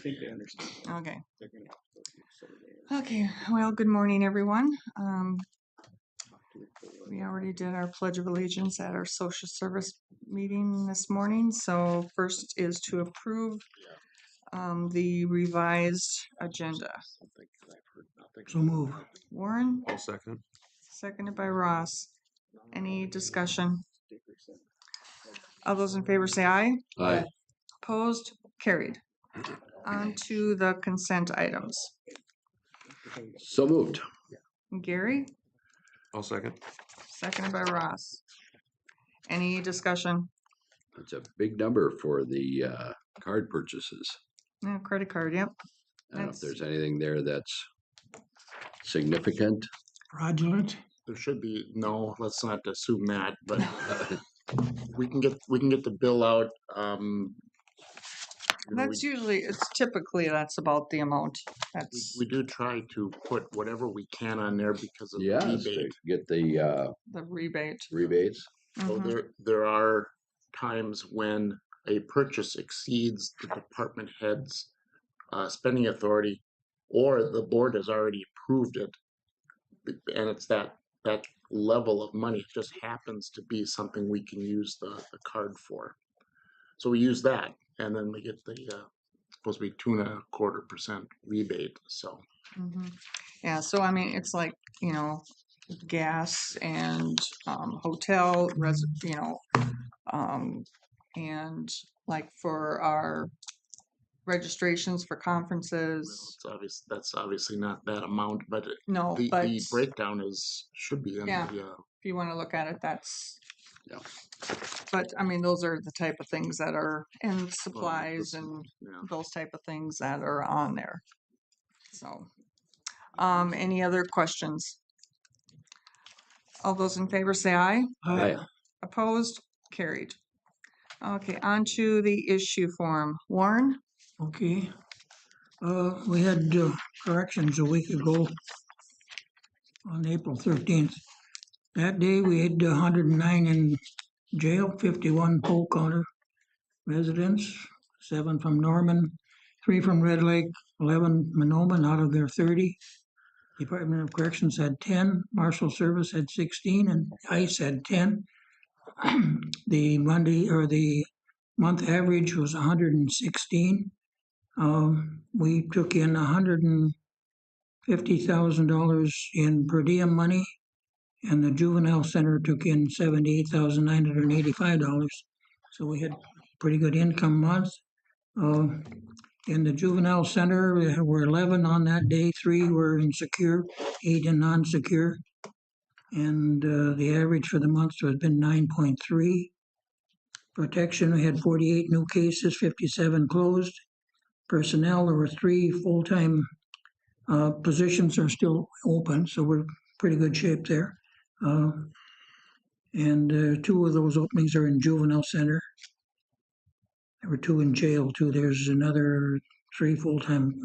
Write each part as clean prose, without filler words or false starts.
think they understand. Okay. They're gonna have to go through 7 days. Okay. Well, good morning, everyone. We already did our Pledge of Allegiance at our social service meeting this morning. So first is to approve the revised agenda. So move. Warren, I'll second. seconded by Ross. Any discussion? All those in favor say aye. Aye. Opposed? Carried. On to the consent items. So moved. Gary, I'll second. seconded by Ross. Any discussion? It's a big number for the card purchases. No, credit card, yep. I don't know if That's- there's anything there that's significant. Fraudulent. There should be, no, let's not assume that, but we can get the bill out. That's usually, it's typically, that's about the amount. That's We do try to put whatever we can on there because of Yes, rebate. to get the the rebate. rebates. So Mhm. there are times when a purchase exceeds the department head's spending authority, or the board has already approved it, and it's that level of money. It just happens to be something we can use the card for. So we use that, and then we get the supposed to be 2.25% rebate. So Mhm. Yeah, so I mean, it's like, gas and hotel, and like for our registrations for conferences. that's obviously not that amount, but No, the but breakdown should be in Yeah. the if you want to look at it, that's. Yeah. But I mean, those are the type of things that are in supplies well, and yeah. those type of things that are on there. So, any other questions? All those in favor say aye. Aye. Opposed? Carried. Okay, on to the issue form. Warren? Okay. We had corrections a week ago on April 13th. That day we had 109 in jail, 51 Polk County residents, 7 from Norman, 3 from Red Lake, 11 Monoman out of their 30. Department of Corrections had 10, Marshal Service had 16, and ICE had 10. The month average was 116. We took in $150,000 in per diem money, and the juvenile center took in $78,985. So we had pretty good income month. In the juvenile center, there were 11 on that day. 3 were in secure, 8 in non-secure. And the average for the month has been 9.3. Protection, we had 48 new cases, 57 closed. Personnel, there were 3 full-time positions are still open, so we're pretty good shape there. And 2 of those openings are in juvenile center. There were 2 in jail too. There's another 3 full-time.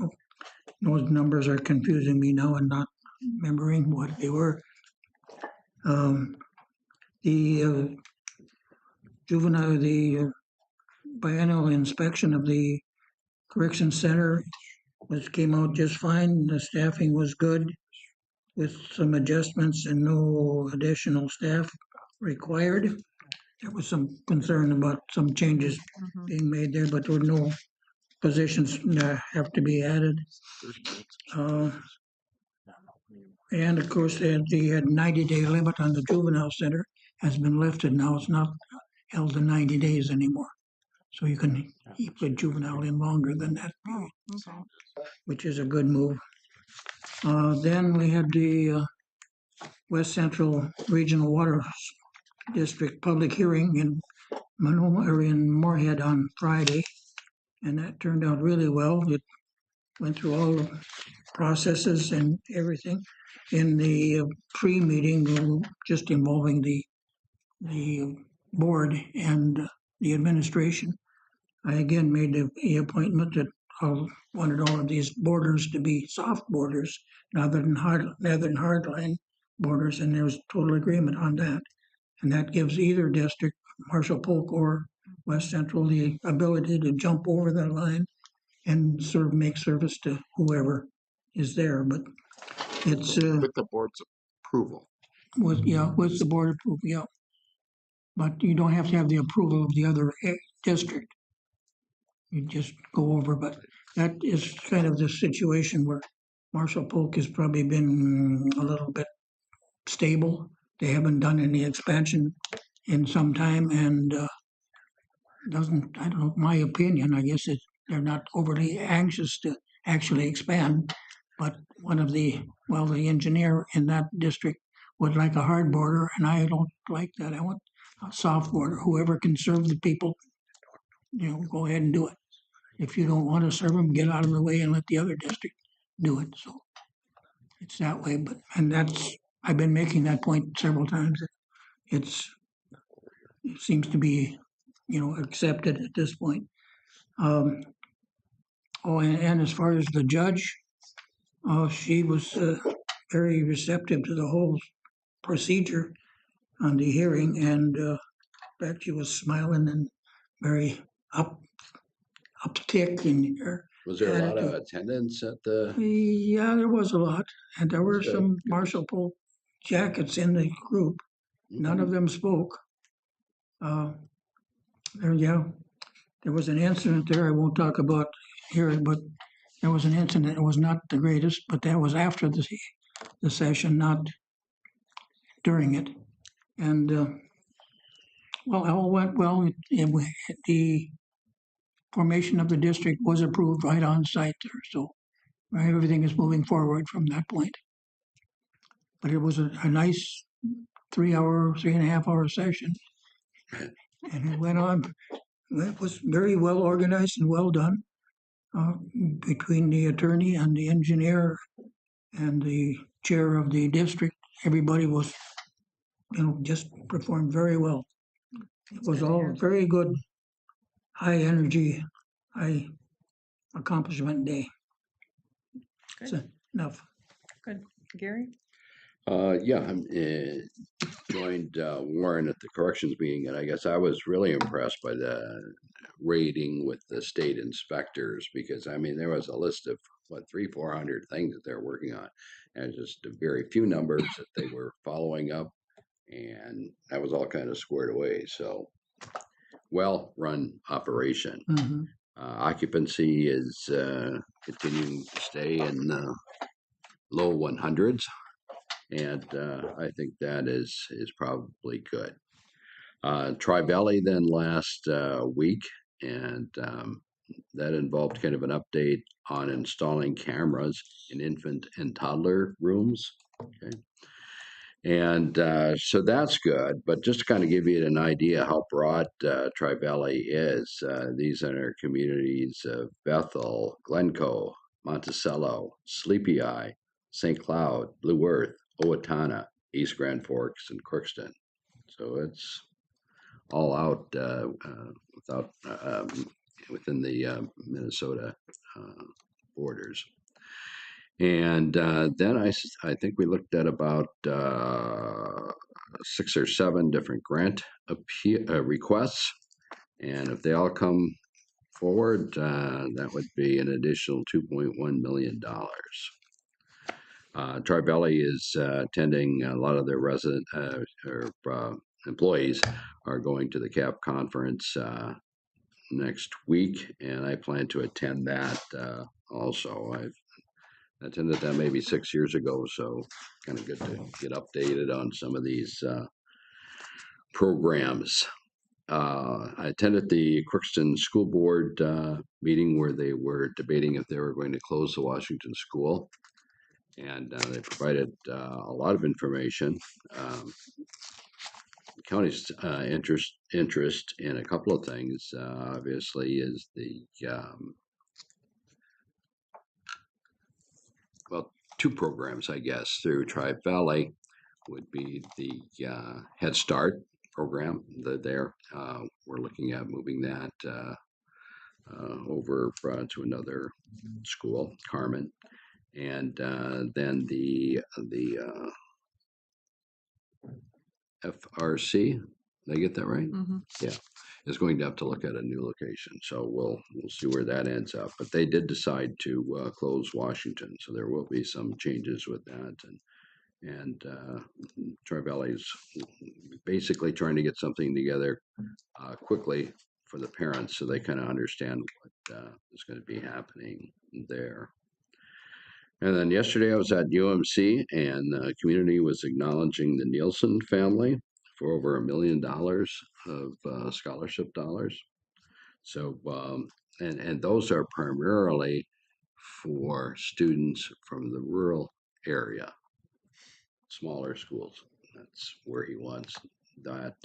Those numbers are confusing me now and not remembering what they were. The biannual inspection of the correction center came out just fine. The staffing was good with some adjustments and no additional staff required. There was some concern about some changes Mhm. being made there, but there were no positions have to be added. And of course, the 90-day limit on the juvenile center has been lifted. Now it's not held to 90 days anymore. So you can keep a juvenile in longer than that period, Okay. which is a good move. Then we had the West Central Regional Water District public hearing in Moorhead on Friday, and that turned out really well. It went through all the processes and everything. In the pre-meeting, just involving the board and the administration, I again made the appointment that I wanted all of these borders to be soft borders rather than hardline borders, and there was total agreement on that. And that gives either district, Marshall Polk or West Central, the ability to jump over that line and make service to whoever is there. But it's With the board's approval. with the board approval, yeah. But you don't have to have the approval of the other district. You just go over, but that is kind of the situation where Marshall Polk has probably been a little bit stable. They haven't done any expansion in some time, and I don't know, my opinion, I guess they're not overly anxious to actually expand. But the engineer in that district would like a hard border, and I don't like that. I want a soft border. Whoever can serve the people, go ahead and do it. If you don't want to serve them, get out of the way and let the other district do it. So it's that way. I've been making that point several times. It seems to be, accepted at this point. And as far as the judge, she was very receptive to the whole procedure on the hearing, and that she was smiling and very uptick in her. Was there a lot of attendance at the? Yeah, there was a lot, and there were Good. some Marshall Polk jackets in the group. None of them spoke. There was an incident there I won't talk about here, but there was an incident. It was not the greatest, but that was after the session, not during it. And all went well. The formation of the district was approved right on site there, so everything is moving forward from that point. But it was a nice 3.5 hour session, and it went on. It was very well organized and well done between the attorney and the engineer and the chair of the district. Everybody was, just performed very well. It was all very good, high energy, high accomplishment day. Good. So, enough. Good. Gary? Yeah, I joined Warren at the corrections meeting, and I guess I was really impressed by the rating with the state inspectors, because I mean there was a list of 300-400 things that they're working on, and just a very few numbers that they were following up, and that was all kind of squared away. So well-run operation. Mm-hmm. Occupancy is continuing to stay in low 100s. And I think that is probably good. Tri-Valley then last week, and that involved kind of an update on installing cameras in infant and toddler rooms. Okay. And so that's good, but just to kind of give you an idea how broad Tri-Valley is, these are communities of Bethel, Glencoe, Monticello, Sleepy Eye, St. Cloud, Blue Earth, Owatonna, East Grand Forks, and Crookston. So it's all out within the Minnesota borders. And then I think we looked at about 6 or 7 different grant requests, and if they all come forward, that would be an additional $2.1 million. Tri-Valley is attending. A lot of their employees are going to the CAP conference next week, and I plan to attend that also. I've attended that maybe 6 years ago, so kind of good to get updated on some of these programs. I attended the Crookston School Board meeting where they were debating if they were going to close the Washington School, and they provided a lot of information. The county's interest in a couple of things, obviously, is the two programs, I guess, through Tri-Valley would be the Head Start program. We're looking at moving that over to another school, Carmen, and then the FRC. Did I get that right? Mm-hmm. Yeah. is going to have to look at a new location. So we'll see where that ends up. But they did decide to close Washington, so there will be some changes with that. And Troy Valley's basically trying to get something together quickly for the parents so they kind of understand what is going to be happening there. And then yesterday I was at UMC and the community was acknowledging the Nielsen family for over $1 million of scholarship dollars. So, and those are primarily for students from the rural area, smaller schools. That's where he wants that.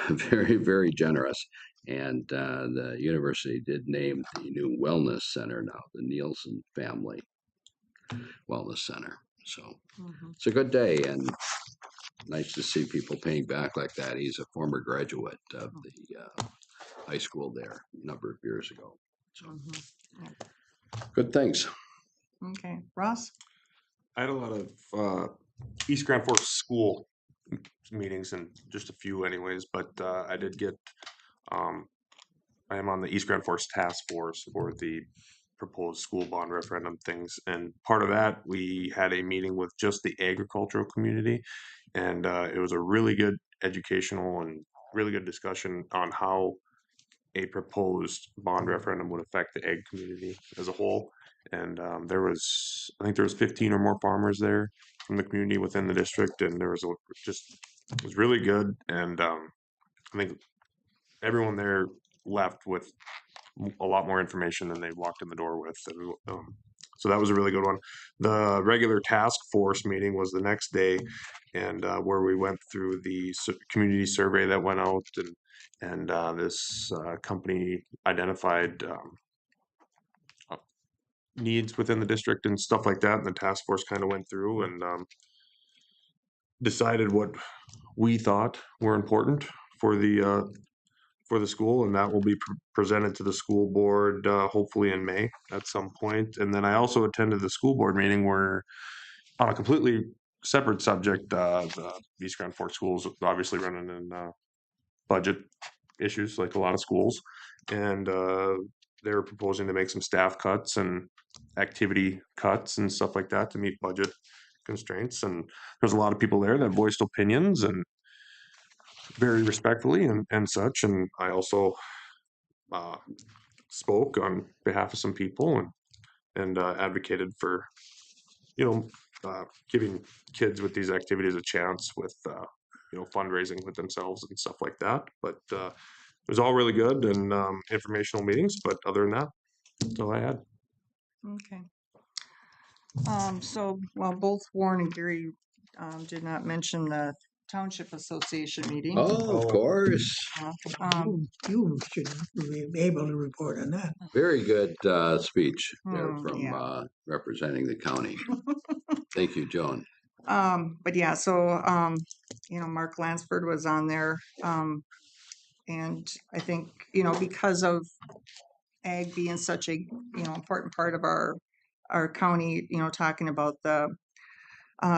Very, very generous. And the university did name the new wellness center now, the Nielsen Family Wellness Center. So it's a good day and nice to see people paying back like that. He's a former graduate of the high school there a number of years ago. So good things. Okay, Ross? I had a lot of East Grand Forks school meetings and just a few anyways, but I did get, I am on the East Grand Forks task force for the proposed school bond referendum things. And part of that, we had a meeting with just the agricultural community. And it was a really good educational and really good discussion on how a proposed bond referendum would affect the ag community as a whole. And I think there was 15 or more farmers there from the community within the district, and there was it was really good. And I think everyone there left with a lot more information than they walked in the door with. And so that was a really good one. The regular task force meeting was the next day, and where we went through the community survey that went out, and this company identified needs within the district and stuff like that. And the task force kind of went through and decided what we thought were important for the school, and that will be presented to the school board hopefully in May at some point. And then I also attended the school board meeting where, on a completely separate subject, the East Grand Forks schools obviously running in budget issues like a lot of schools, and they were proposing to make some staff cuts and activity cuts and stuff like that to meet budget constraints. And there's a lot of people there that voiced opinions and very respectfully and such. And I also spoke on behalf of some people and advocated for, giving kids with these activities a chance with, fundraising with themselves and stuff like that. But it was all really good and informational meetings. But other than that, that's all I had. Okay. So, well, both Warren and Gary did not mention the Township Association meeting. Oh, of course. You should be able to report on that. Very good speech there from Yeah. representing the county. Thank you, Joan. But yeah, so, Mark Lansford was on there. And I think, because of ag being such a, important part of our county, talking about the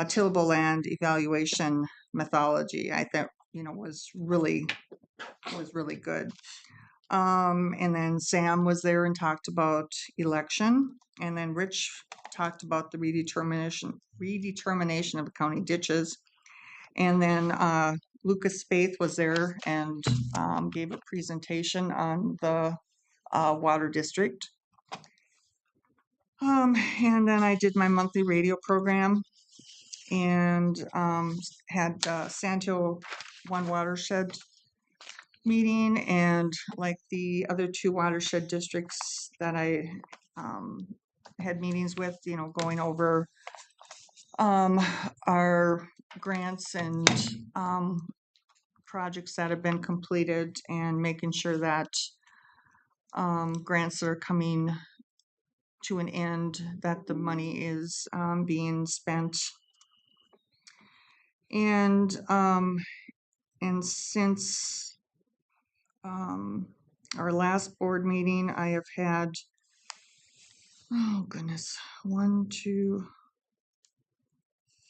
tillable land evaluation methodology, I think, was really good. And then Sam was there and talked about election, and then Rich talked about the redetermination of the county ditches. And then Lucas Faith was there and gave a presentation on the water district. And then I did my monthly radio program and had Santo One Watershed meeting, and like the other two watershed districts that I had meetings with, going over our grants and projects that have been completed and making sure that grants that are coming to an end, that the money is being spent. And since our last board meeting, I have had, oh goodness, 1, 2,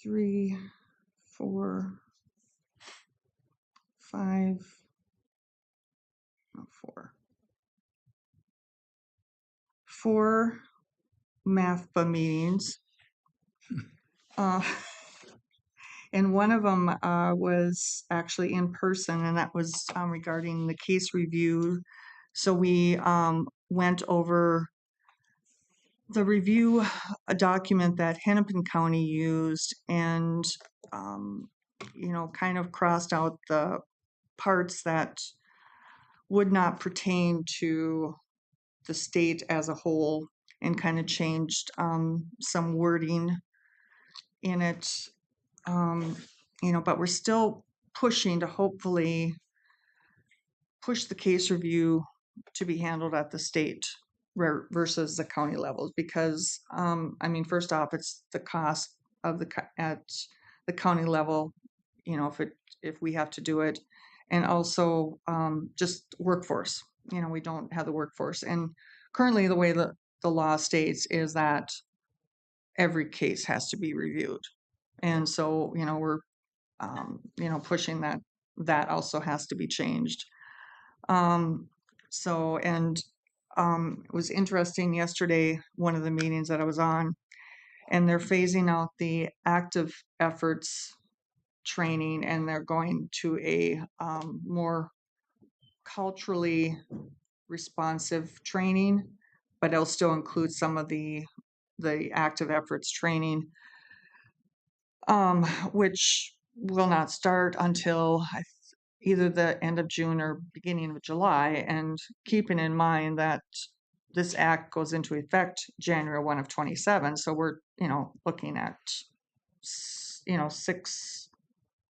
3, 4, 5, no, 4 MAFPA meetings. Uh, and one of them was actually in person, and that was regarding the case review. So we went over the review a document that Hennepin County used, and kind of crossed out the parts that would not pertain to the state as a whole, and kind of changed some wording in it. But we're still pushing to hopefully push the case review to be handled at the state versus the county levels, because first off, it's the cost of at the county level, if we have to do it, and also just workforce. We don't have the workforce, and currently the way the law states is that every case has to be reviewed, and so we're pushing that also has to be changed. It was interesting yesterday, one of the meetings that I was on, and they're phasing out the active efforts training, and they're going to a more culturally responsive training, but it'll still include some of the active efforts training, which will not start until either the end of June or beginning of July, and keeping in mind that this act goes into effect January 1 of 27. So we're, looking at,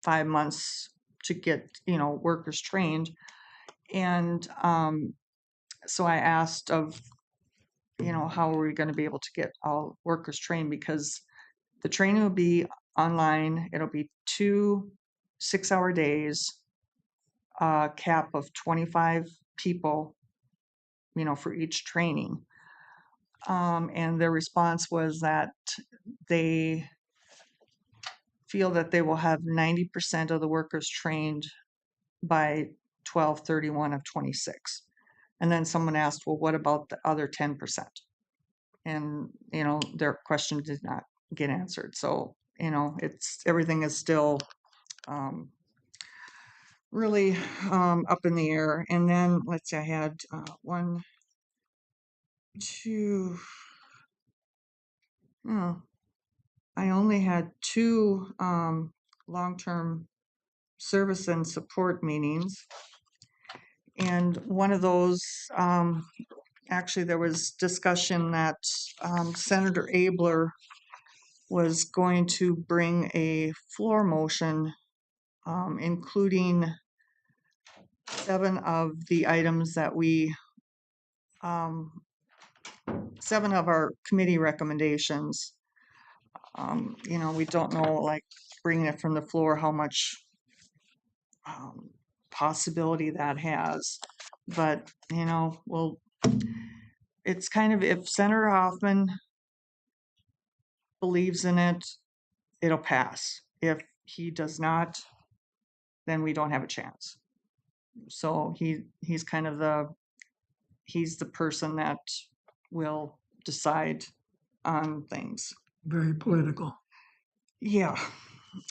5 months to get, workers trained. And so I asked of, how are we going to be able to get all workers trained? Because the training will be online. It'll be 2 6-hour days, cap of 25 people, for each training. And their response was that they feel that they will have 90% of the workers trained by 12/31 of 26. And then someone asked, well, what about the other 10%? And, their question did not get answered. So, everything is still really up in the air. And then let's see, I had 1, 2, I only had 2 long-term service and support meetings. And one of those, actually there was discussion that Senator Abler was going to bring a floor motion, including 7 of the items that 7 of our committee recommendations. We don't know, like, bringing it from the floor, how much possibility that has. But, it's kind of, if Senator Hoffman believes in it, it'll pass. If he does not, then we don't have a chance. So he's kind of he's the person that will decide on things. Very political. Yeah.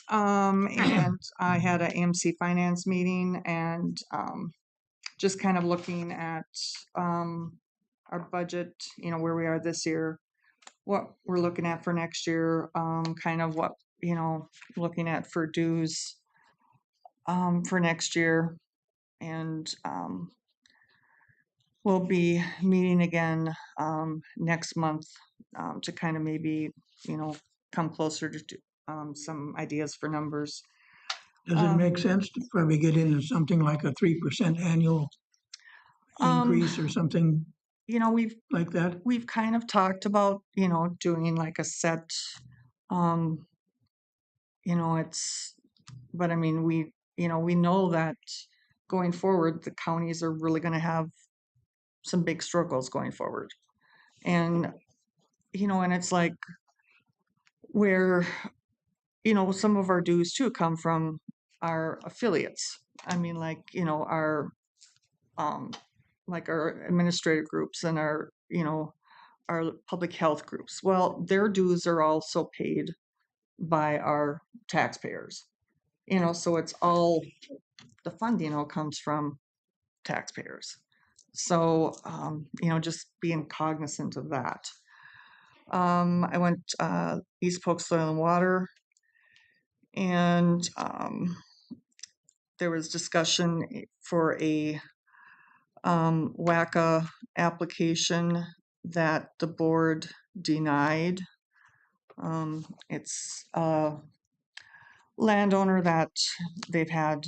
And I had a AMC finance meeting, and just kind of looking at our budget, where we are this year, what we're looking at for next year, kind of what, looking at for dues for next year. And we'll be meeting again next month to kind of maybe, come closer to some ideas for numbers. Does it make sense to probably get into something like a 3% annual increase or something We've like that? we've kind of talked about, doing like a set, but I mean, we know that going forward, the counties are really going to have some big struggles going forward. And, and it's like where, some of our dues too come from our affiliates. I mean, like, um, like our administrative groups and our public health groups. Well, their dues are also paid by our taxpayers. So it's all, the funding all comes from taxpayers. So, just being cognizant of that. I went East Polk Soil and Water, and there was discussion for a WACA application that the board denied. It's a landowner that they've had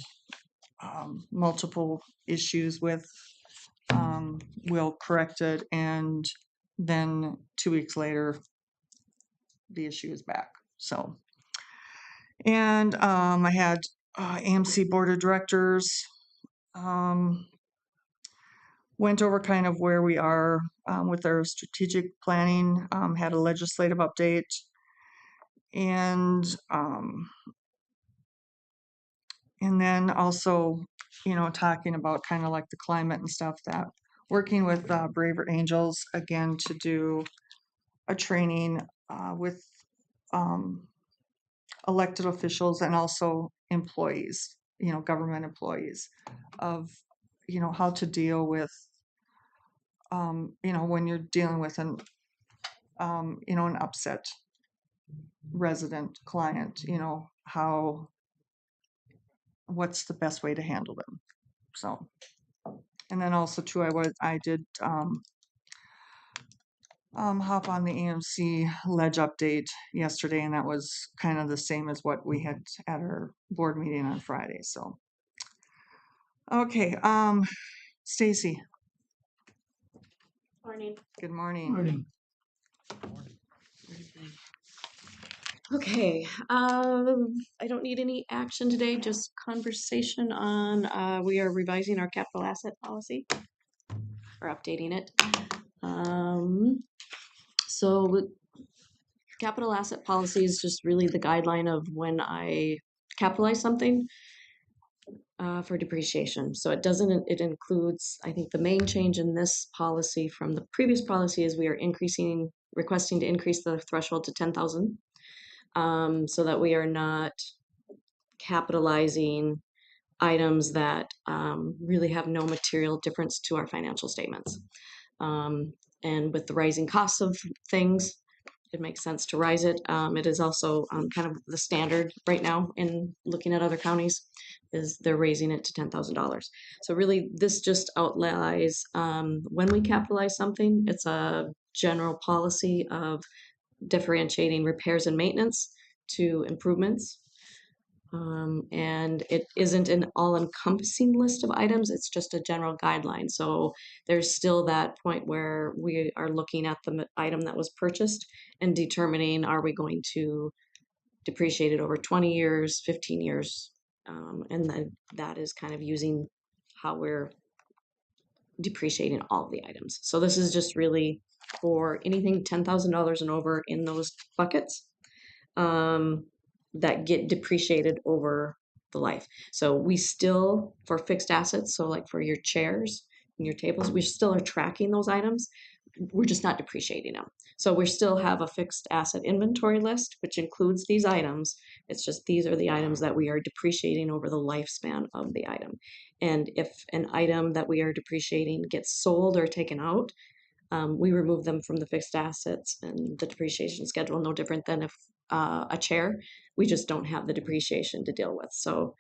multiple issues with. We'll correct it, and then 2 weeks later, the issue is back. So, and I had AMC Board of Directors. Went over kind of where we are with our strategic planning, had a legislative update, and then also, talking about kind of like the climate and stuff, that working with Braver Angels again to do a training with elected officials and also employees, government employees, of how to deal with when you're dealing with an upset resident client, what's the best way to handle them. So, and then also too, I did hop on the AMC ledge update yesterday, and that was kind of the same as what we had at our board meeting on Friday. So, okay, Stacy, Morning. good morning. Morning. Okay, I don't need any action today, just conversation on, we are revising our capital asset policy or updating it. So capital asset policy is just really the guideline of when I capitalize something for depreciation. So it includes, I think the main change in this policy from the previous policy is we are requesting to increase the threshold to 10,000. So that we are not capitalizing items that really have no material difference to our financial statements. And with the rising costs of things, it makes sense to rise it. It is also kind of the standard right now in looking at other counties, is they're raising it to $10,000. So really, this just outlines when we capitalize something, it's a general policy of differentiating repairs and maintenance to improvements. And it isn't an all-encompassing list of items, it's just a general guideline. So there's still that point where we are looking at the item that was purchased and determining, are we going to depreciate it over 20 years, 15 years? And then that is kind of using how we're depreciating all of the items. So this is just really for anything $10,000 and over in those buckets that get depreciated over the life. So we still, for fixed assets, so like for your chairs and your tables, we still are tracking those items. We're just not depreciating them. So we still have a fixed asset inventory list, which includes these items. It's just these are the items that we are depreciating over the lifespan of the item. And if an item that we are depreciating gets sold or taken out, we remove them from the fixed assets and the depreciation schedule, no different than if a chair, we just don't have the depreciation to deal with. So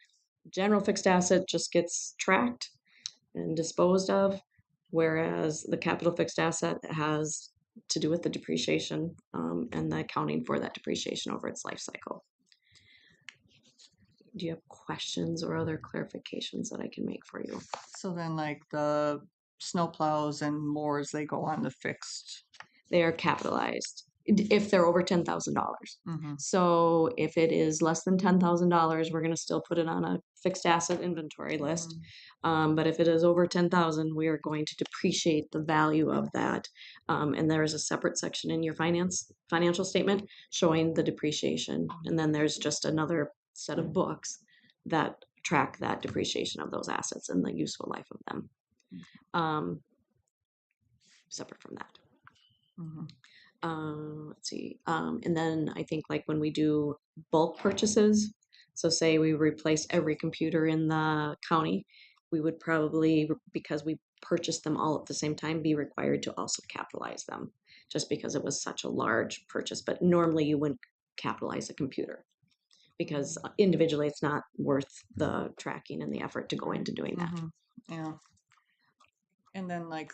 general fixed asset just gets tracked and disposed of, whereas the capital fixed asset has to do with the depreciation and the accounting for that depreciation over its life cycle. Do you have questions or other clarifications that I can make for you? So then, like the snow plows and mowers, they go on the fixed. They are capitalized if they're over $10,000. Mm-hmm. So if it is less than $10,000, we're going to still put it on a fixed asset inventory list. But if it is over 10,000, we are going to depreciate the value of that. And there is a separate section in your financial statement showing the depreciation. And then there's just another set of books that track that depreciation of those assets and the useful life of them. Separate from that. Mhm. Let's see. And then I think like when we do bulk purchases, so say we replace every computer in the county, we would probably, because we purchased them all at the same time, be required to also capitalize them, just because it was such a large purchase. But normally you wouldn't capitalize a computer because individually it's not worth the tracking and the effort to go into doing that. Mhm. Yeah. And then like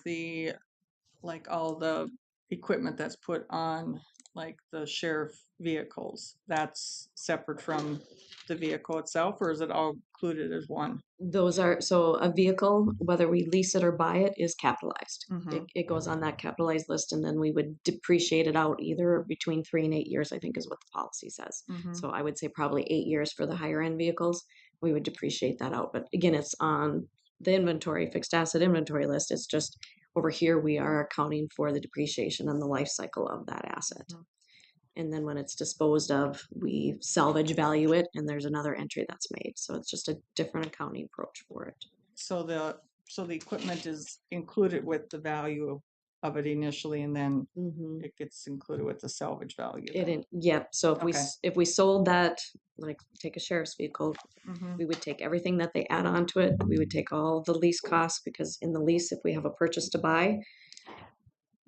all the equipment that's put on like the sheriff vehicles, that's separate from the vehicle itself, or is it all included as one? Those are, so a vehicle, whether we lease it or buy it, is capitalized. Mhm. It goes on that capitalized list, and then we would depreciate it out either between 3 and 8 years, I think is what the policy says. Mhm. So I would say probably 8 years for the higher end vehicles. We would depreciate that out. But again, it's on the inventory, fixed asset inventory list. It's just over here, we are accounting for the depreciation and the life cycle of that asset. Mhm. And then when it's disposed of, we salvage value it, and there's another entry that's made. So it's just a different accounting approach for it. So the equipment is included with the value of it initially, and then Mm-hmm. it gets included with the salvage value. It then. in, yep. So if Okay. if we sold that, like take a sheriff's vehicle, Mhm. we would take everything that they add on to it. We would take all the lease costs, because in the lease, if we have a purchase to buy,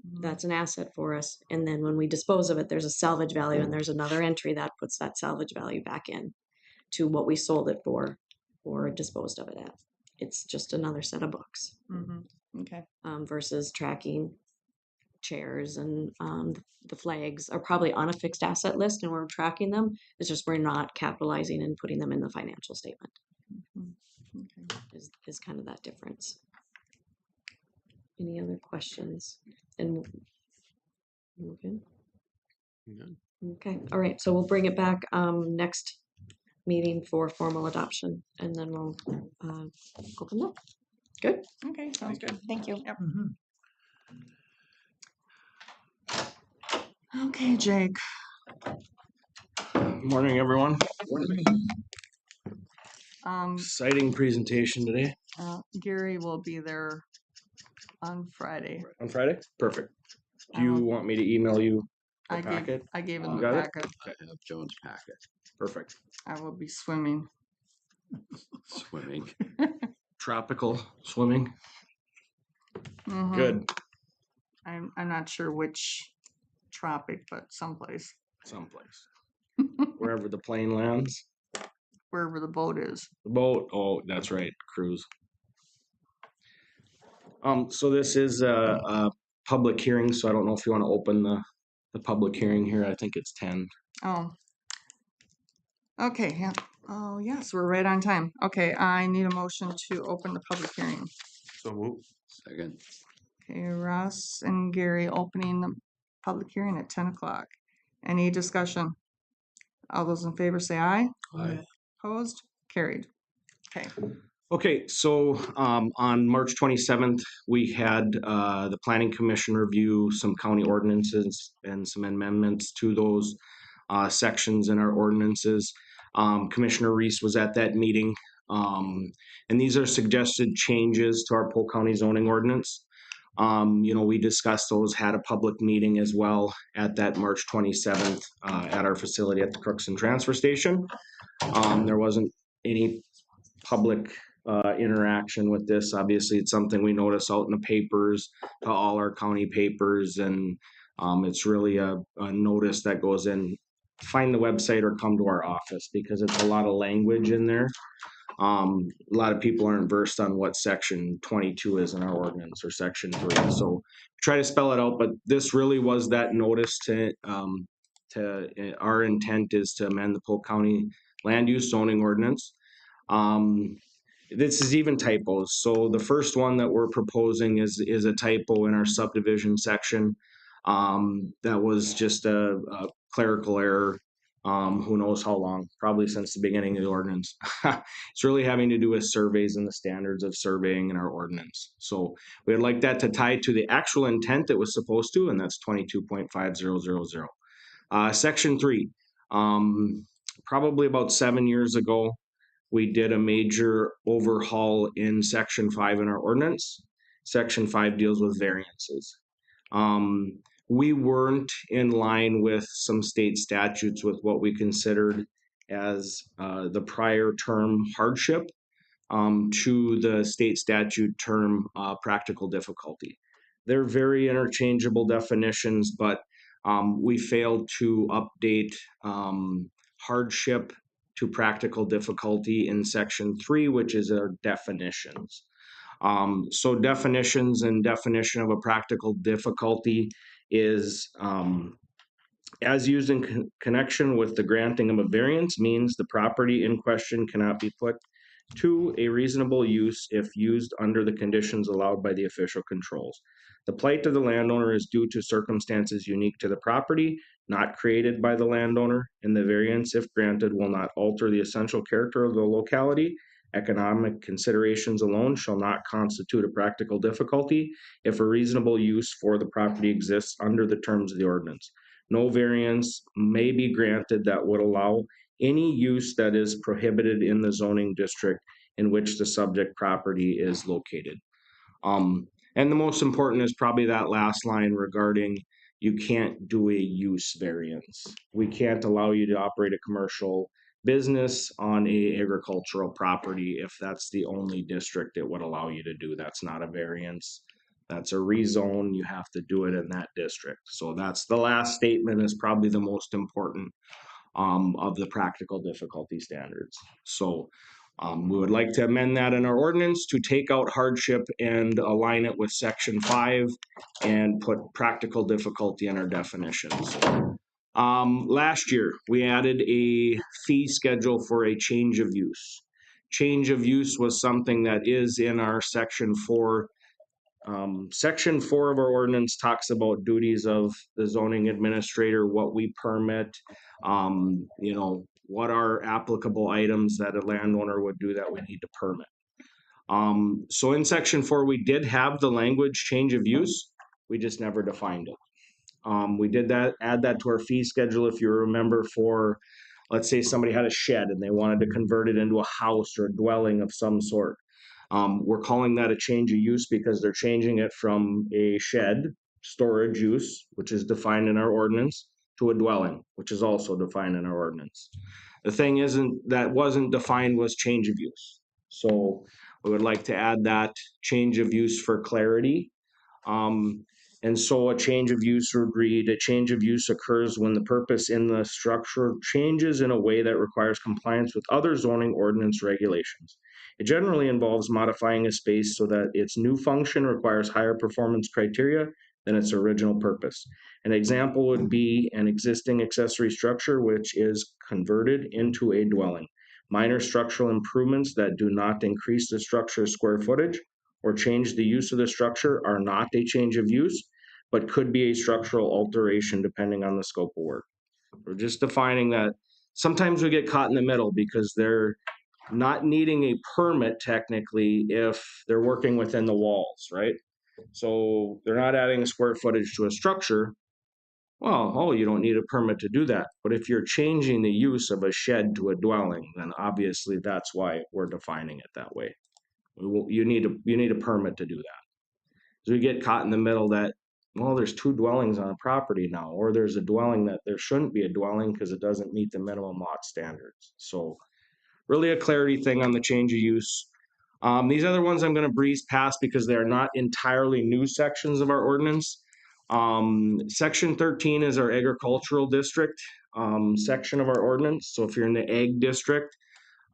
Mhm. that's an asset for us. And then when we dispose of it, there's a salvage value, and there's another entry that puts that salvage value back in to what we sold it for or disposed of it at. It's just another set of books Mhm. Okay. versus tracking chairs and the flags are probably on a fixed asset list and we're tracking them. It's just we're not capitalizing and putting them in the financial statement Mhm. Okay. is kind of that difference. Any other questions? And okay. Okay. All right. So we'll bring it back next meeting for formal adoption, and then we'll go from there. Good. Okay, sounds good. Thank you. Yep. Mhm. Okay, Jake. Morning, everyone. Um, Exciting presentation today. Gary will be there on Friday. On Friday? Perfect. Do I you will- want me to email you the I gave packet? I gave him You the got it? packet. I have Joan's packet, Perfect. I will be swimming. swimming. Tropical swimming. Mhm. Good. I'm not sure which tropic, but someplace Someplace. Wherever the plane lands. wherever the boat is. The boat. Oh, that's right. Cruise. So this is a public hearing, so I don't know if you want to open the public hearing here. I think it's 10. Oh. Okay. Yeah. Oh, yes, we're right on time. Okay, I need a motion to open the public hearing. So move. Second, Okay, Russ and Gary opening the public hearing at 10 o'clock. Any discussion? All those in favor say aye. Aye. Opposed? Carried. Okay. Okay, so on March 27th, we had the Planning Commission review some county ordinances and some amendments to those sections in our ordinances. Commissioner Reese was at that meeting, and these are suggested changes to our Polk County zoning ordinance. We discussed those, had a public meeting as well at that March 27th at our facility at the Crookston Transfer Station. There wasn't any public interaction with this. Obviously, it's something we notice out in the papers, to all our county papers, and it's really a notice that goes in. Find the website or come to our office because it's a lot of language in there. A lot of people aren't versed on what section 22 is in our ordinance or section 3, so try to spell it out. But this really was that notice to our intent is to amend the Polk County land use zoning ordinance. This is even typos. So the first one that we're proposing is a typo in our subdivision section. That was just a clerical error. Who knows how long? Probably since the beginning of the ordinance. It's really having to do with surveys and the standards of surveying in our ordinance. So we'd like that to tie to the actual intent it was supposed to, and that's 22.5000. Section 3. Probably about 7 years ago, we did a major overhaul in Section 5 in our ordinance. Section 5 deals with variances. We weren't in line with some state statutes with what we considered as the prior term hardship to the state statute term practical difficulty. They're very interchangeable definitions, but we failed to update hardship to practical difficulty in Section 3, which is our definitions. So definitions and definition of a practical difficulty is as used in connection with the granting of a variance means the property in question cannot be put to a reasonable use if used under the conditions allowed by the official controls. The plight of the landowner is due to circumstances unique to the property, not created by the landowner, and the variance, if granted, will not alter the essential character of the locality. Economic considerations alone shall not constitute a practical difficulty if a reasonable use for the property exists under the terms of the ordinance. No variance may be granted that would allow any use that is prohibited in the zoning district in which the subject property is located. And the most important is probably that last line regarding you can't do a use variance. We can't allow you to operate a commercial business on a agricultural property if that's the only district it would allow you to do. That's not a variance. That's a rezone. You have to do it in that district. So that's the last statement is probably the most important of the practical difficulty standards. So we would like to amend that in our ordinance to take out hardship and align it with Section 5 and put practical difficulty in our definitions. Last year, we added a fee schedule for a change of use. Change of use was something that is in our Section 4. Section 4 of our ordinance talks about duties of the zoning administrator, what we permit, what are applicable items that a landowner would do that we need to permit. So in Section 4, we did have the language change of use. We just never defined it. We did add that to our fee schedule, if you remember, for, let's say somebody had a shed and they wanted to convert it into a house or a dwelling of some sort. We're calling that a change of use because they're changing it from a shed storage use, which is defined in our ordinance, to a dwelling, which is also defined in our ordinance. The thing wasn't defined was change of use. So we would like to add that change of use for clarity. And so a change of use would read, a change of use occurs when the purpose in the structure changes in a way that requires compliance with other zoning ordinance regulations. It generally involves modifying a space so that its new function requires higher performance criteria than its original purpose. An example would be an existing accessory structure which is converted into a dwelling. Minor structural improvements that do not increase the structure's square footage or change the use of the structure are not a change of use, but could be a structural alteration depending on the scope of work. We're just defining that sometimes we get caught in the middle because they're not needing a permit technically if they're working within the walls, right? So they're not adding square footage to a structure. Well, you don't need a permit to do that. But if you're changing the use of a shed to a dwelling, then obviously that's why we're defining it that way. You need a permit to do that. So we get caught in the middle that, well, there's two dwellings on a property now, or there's a dwelling that there shouldn't be a dwelling because it doesn't meet the minimum lot standards. So really a clarity thing on the change of use. These other ones I'm going to breeze past because they're not entirely new sections of our ordinance. Section 13 is our agricultural district section of our ordinance. So if you're in the ag district,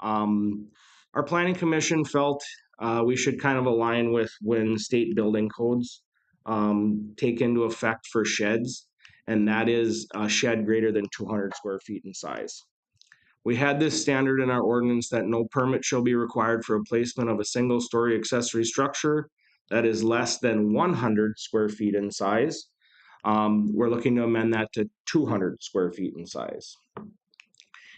our planning commission felt we should kind of align with when state building codes take into effect for sheds, and that is a shed greater than 200 square feet in size. We had this standard in our ordinance that no permit shall be required for a placement of a single-story accessory structure that is less than 100 square feet in size. We're looking to amend that to 200 square feet in size.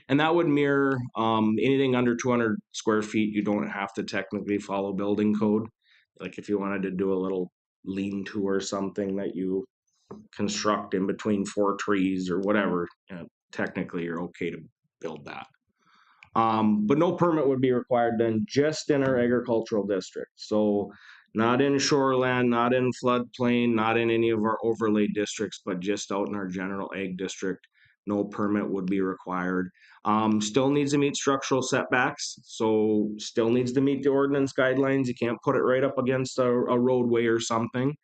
And that would mirror anything under 200 square feet. You don't have to technically follow building code. Like if you wanted to do a little lean-to or something that you construct in between 4 trees or whatever, technically you're okay to build that. But no permit would be required then, just in our agricultural district. So not in shoreland, not in floodplain, not in any of our overlay districts, but just out in our general ag district, no permit would be required. Still needs to meet structural setbacks, so still needs to meet the ordinance guidelines. You can't put it right up against a roadway or something.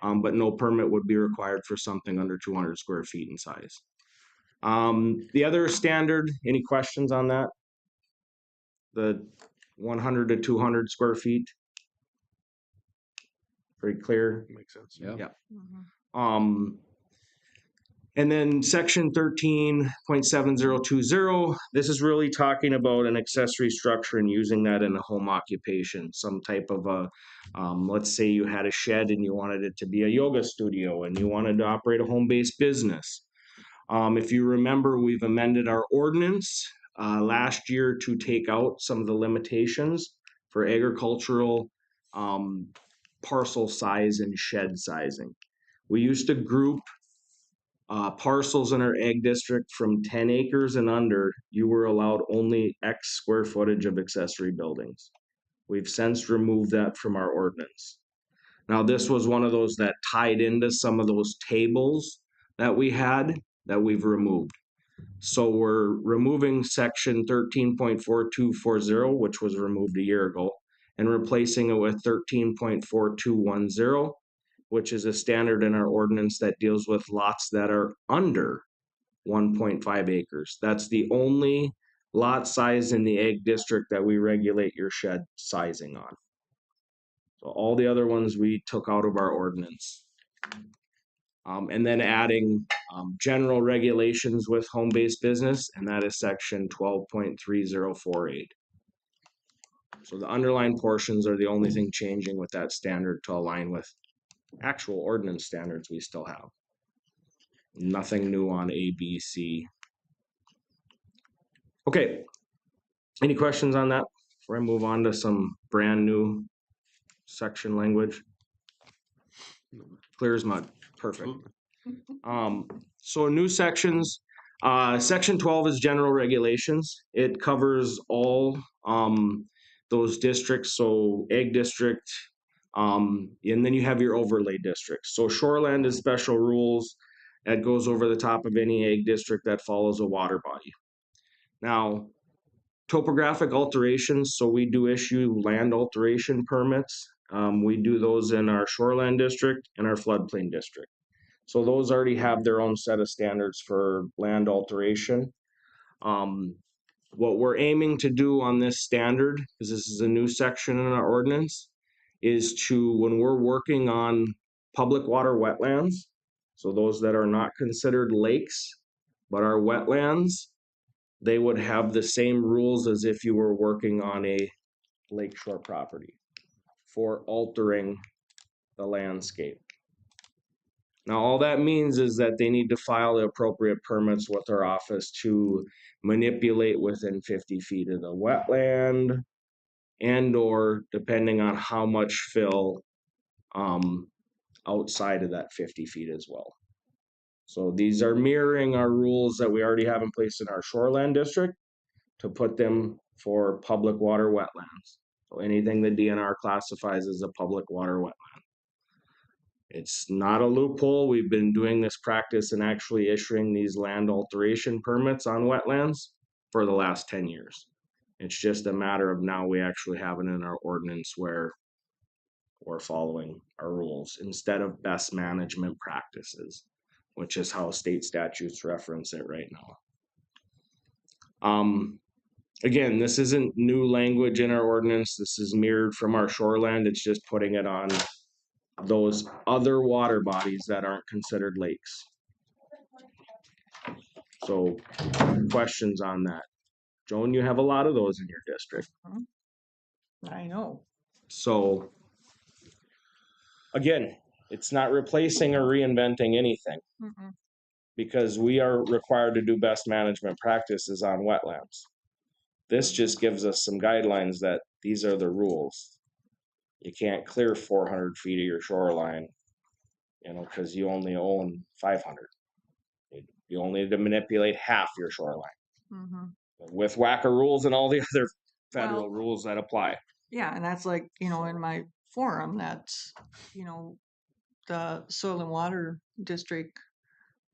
But no permit would be required for something under 200 square feet in size. The other standard, any questions on that? The 100 to 200 square feet? Pretty clear. Makes sense. Yeah. And then section 13.7020, this is really talking about an accessory structure and using that in a home occupation, some type of a, let's say you had a shed and you wanted it to be a yoga studio and you wanted to operate a home-based business. If you remember, we've amended our ordinance last year to take out some of the limitations for agricultural parcel size and shed sizing. We used to group parcels in our ag district from 10 acres and under. You were allowed only X square footage of accessory buildings. We've since removed that from our ordinance. Now, this was one of those that tied into some of those tables that we had that we've removed. So we're removing section 13.4240, which was removed a year ago, and replacing it with 13.4210, which is a standard in our ordinance that deals with lots that are under 1.5 acres. That's the only lot size in the ag district that we regulate your shed sizing on. So all the other ones we took out of our ordinance. And then adding general regulations with home-based business, and that is section 12.3048. So the underlying portions are the only thing changing with that standard to align with actual ordinance standards we still have. Nothing new on A, B, C. Okay, any questions on that before I move on to some brand new section language? Clear as mud, perfect. So new sections, section 12 is general regulations. It covers all those districts, so ag district, and then you have your overlay districts. So shoreland is special rules that goes over the top of any ag district that follows a water body. Now, topographic alterations, so we do issue land alteration permits. We do those in our shoreland district and our floodplain district. So those already have their own set of standards for land alteration. What we're aiming to do on this standard, because this is a new section in our ordinance, is to, when we're working on public water wetlands, so those that are not considered lakes, but are wetlands, they would have the same rules as if you were working on a lakeshore property for altering the landscape. Now, all that means is that they need to file the appropriate permits with our office to manipulate within 50 feet of the wetland, and or depending on how much fill outside of that 50 feet as well. So these are mirroring our rules that we already have in place in our shoreland district to put them for public water wetlands. So anything the DNR classifies as a public water wetland. It's not a loophole. We've been doing this practice and actually issuing these land alteration permits on wetlands for the last 10 years. It's just a matter of now we actually have it in our ordinance where we're following our rules instead of best management practices, which is how state statutes reference it right now. Again, this isn't new language in our ordinance. This is mirrored from our shoreland. It's just putting it on those other water bodies that aren't considered lakes. So questions on that? Joan, you have a lot of those in your district. I know. So again, it's not replacing or reinventing anything because we are required to do best management practices on wetlands. This just gives us some guidelines that these are the rules. You can't clear 400 feet of your shoreline, because you only own 500. You only need to manipulate half your shoreline. with WACA rules and all the other federal Well- rules that apply. Yeah, and that's like, in my forum that, the Soil and Water District,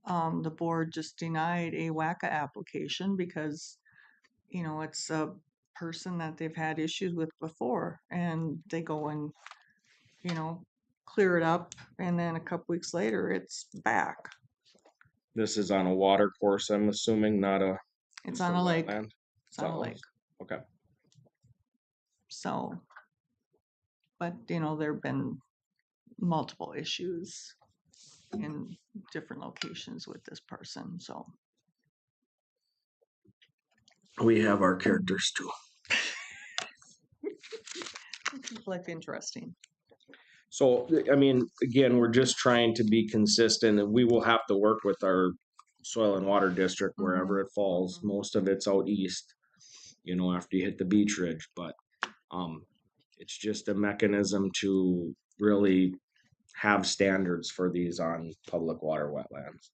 the board just denied a WACA application because, it's a person that they've had issues with before and they go and, clear it up and then a couple weeks later it's back. This is on a water course, I'm assuming, not a. It's on a lake. wetland? It's on a lake. Okay. So, but there've been multiple issues in different locations with this person, so. We have our characters too. It's like interesting. So, I mean, again, we're just trying to be consistent and we will have to work with our soil and water district wherever it falls. Most of it's out east, after you hit the beach ridge, but, it's just a mechanism to really have standards for these on public water wetlands.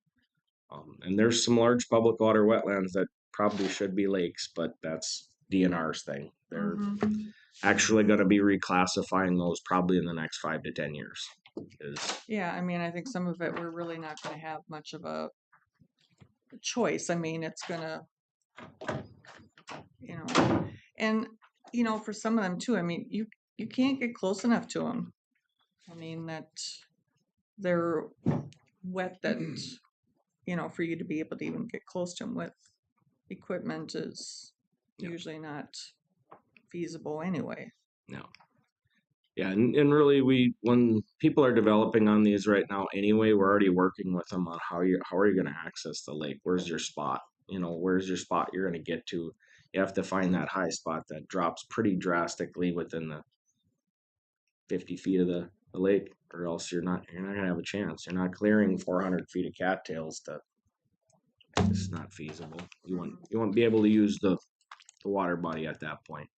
And there's some large public water wetlands that probably should be lakes, but that's DNR's thing. They're actually going to be reclassifying those probably in the next 5 to 10 years. Yeah, I mean, I think some of it we're really not gonna have much of a choice. I mean, it's gonna, and, for some of them too, I mean, you can't get close enough to them. I mean, that they're wet that, for you to be able to even get close to them with equipment is usually not feasible anyway. No. Yeah, and really when people are developing on these right now anyway, we're already working with them on how are you going to access the lake? Where's your spot? Where's your spot you're going to get to? You have to find that high spot that drops pretty drastically within the 50 feet of the lake, or else you're not going to have a chance. You're not clearing 400 feet of cattails. It's not feasible. You won't be able to use the water body at that point.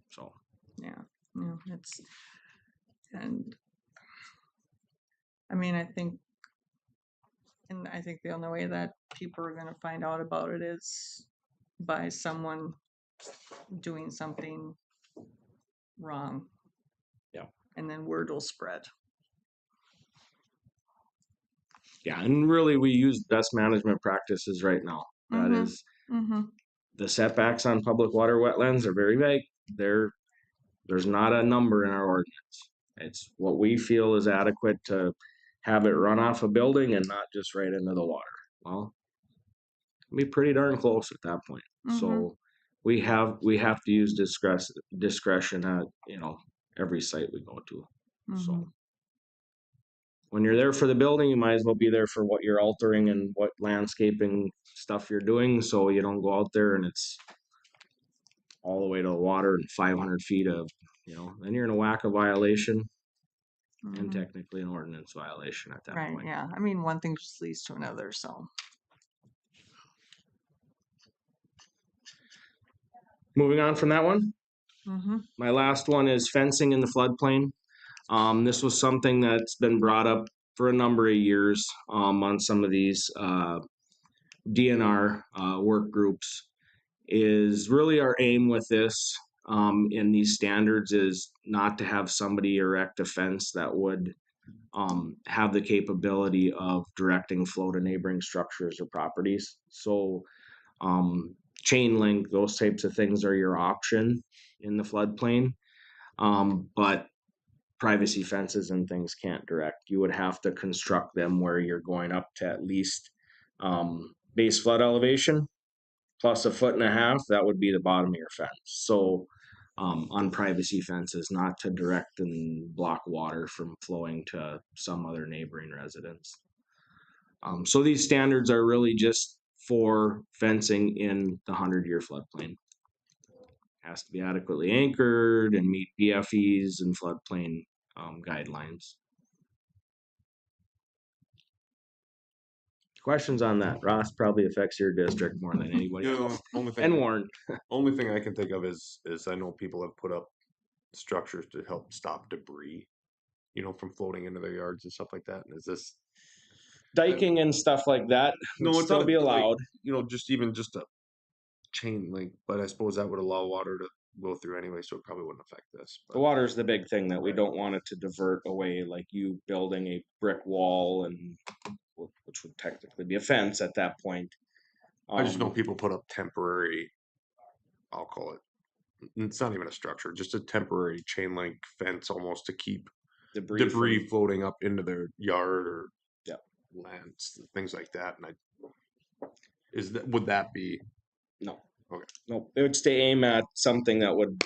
So Yeah, it's, and I mean, I think the only way that people are gonna find out about it is by someone doing something wrong. Yeah. And then word will spread. yeah, and really we use best management practices right now. That is the setbacks on public water wetlands are very vague. There's not a number in our ordinance. It's what we feel is adequate to have it run off a building and not just right into the water. Well, it'll be pretty darn close at that point. So we have to use discretion at every site we go to. So when you're there for the building, you might as well be there for what you're altering and what landscaping stuff you're doing, so you don't go out there and it's all the way to the water and 500 feet of, then you're in a WACA violation and technically an ordinance violation at that Right, point. yeah. I mean, one thing just leads to another, so. Moving on from that one, my last one is fencing in the floodplain. This was something that's been brought up for a number of years on some of these DNR work groups. Is really our aim with this in these standards is not to have somebody erect a fence that would have the capability of directing flow to neighboring structures or properties. So chain link, those types of things are your option in the floodplain. But privacy fences and things can't direct. You would have to construct them where you're going up to at least base flood elevation plus 1.5 feet, that would be the bottom of your fence. So on privacy fences, not to direct and block water from flowing to some other neighboring residence. So these standards are really just for fencing in the 100-year floodplain. Has to be adequately anchored and meet BFEs and floodplain guidelines. Questions on that? Ross, probably affects your district more than anybody else. And Warren. Only thing I can think of is I know people have put up structures to help stop debris, from floating into their yards and stuff like that. And is this Diking and stuff like that would No, it's still not be like, allowed. just even just a chain link, but I suppose that would allow water to go through anyway, so it probably wouldn't affect this. The But water is the big thing that we don't want it to divert away, like you building a brick wall and which would technically be a fence at that point. I just know Um, people put up temporary, I'll call it, it's not even a structure, just a temporary chain link fence almost to keep debris from- floating up into their yard or Yep. lands, things like that. And would that be no. Okay. No, it would stay aim at something that would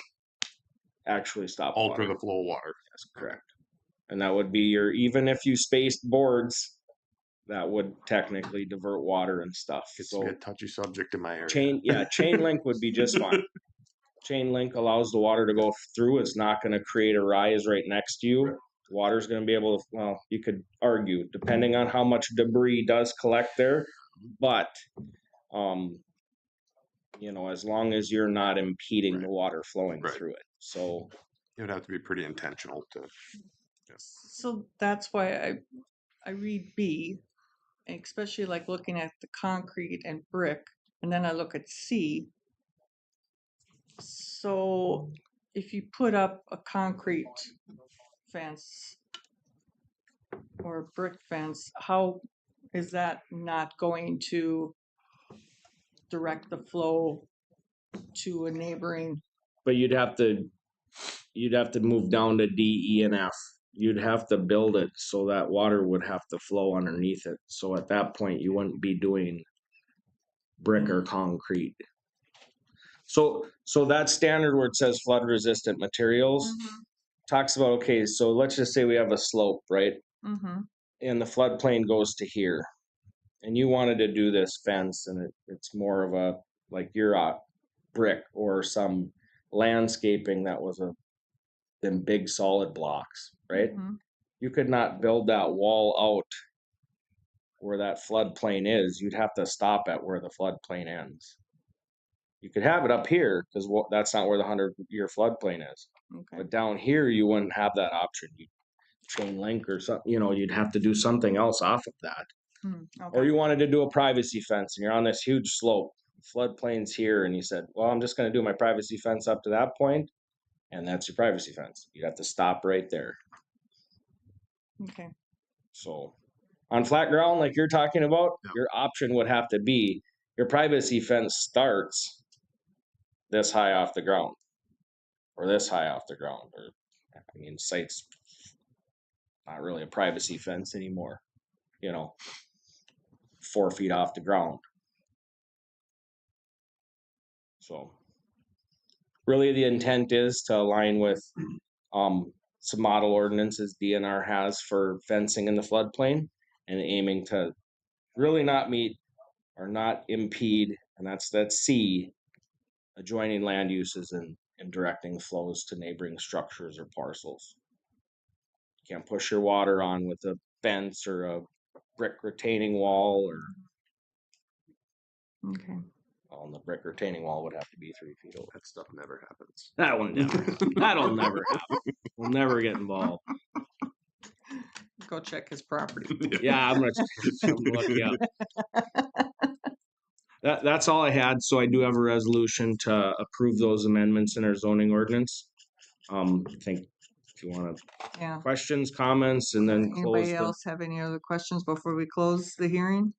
actually stop alter water. the flow of water? That's correct. And that would be even if you spaced boards, that would technically divert water and stuff. It's a touchy subject in my area. Chain link would be just fine. Chain link allows the water to go through. It's not going to create a rise right next to you. Water's going to be able to, well, you could argue, depending on how much debris does collect there, but, as long as you're not impeding the water flowing through it. So It would have to be pretty intentional to. So that's why I read B, especially like looking at the concrete and brick, and then I look at C. So if you put up a concrete fence or a brick fence, how is that not going to direct the flow to a neighboring? but you'd have to move down to D, E, and F. You'd have to build it so that water would have to flow underneath it. So at that point, you wouldn't be doing brick or concrete. So that standard where it says flood resistant materials talks about, okay, so let's just say we have a slope, right? Mm-hmm. And the floodplain goes to here. And you wanted to do this fence, and it's more of a, like you're a brick or some landscaping that was them big solid blocks, right? Mm-hmm. You could not build that wall out where that floodplain is. You'd have to stop at where the floodplain ends. You could have it up here because that's not where the 100-year floodplain is. Okay. But down here, you wouldn't have that option. You'd chain link or something, you'd have to do something else off of that. Okay. Or you wanted to do a privacy fence and you're on this huge slope, floodplain's here, and you said, well, I'm just going to do my privacy fence up to that point, and that's your privacy fence. You'd have to stop right there. Okay. So on flat ground, like you're talking about, your option would have to be your privacy fence starts this high off the ground or this high off the ground. Or, site's not really a privacy fence anymore, 4 feet off the ground. So really the intent is to align with some model ordinances DNR has for fencing in the floodplain and aiming to really not meet or not impede, and that's C, adjoining land uses and directing flows to neighboring structures or parcels. You can't push your water on with a fence or a brick retaining wall or Okay. well, the brick retaining wall would have to be 3 feet over. That stuff never happens. That'll never happen. We'll never get involved. Go check his property. Yeah, I'm gonna look you up. That's all I had. So I do have a resolution to approve those amendments in our zoning ordinance. I think if you want to Yeah. questions, comments, and then close. Anybody else have any other questions before we close the hearing?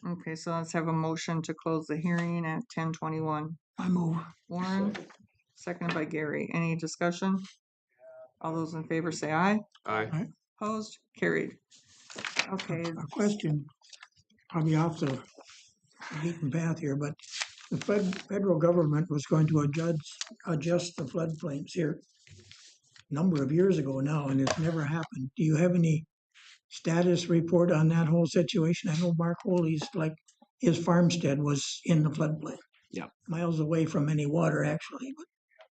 Okay, so let's have a motion to close the hearing at 10:21. I move. Warren, seconded by Gary. Any discussion? All those in favor say aye. Aye. Opposed? Carried. Okay. A question, probably off the beaten path here, but the federal government was going to adjust the floodplains here a number of years ago now, and it's never happened. Do you have any status report on that whole situation? I know Mark Holey's, like, his farmstead was in the floodplain. Yeah. Miles away from any water, actually,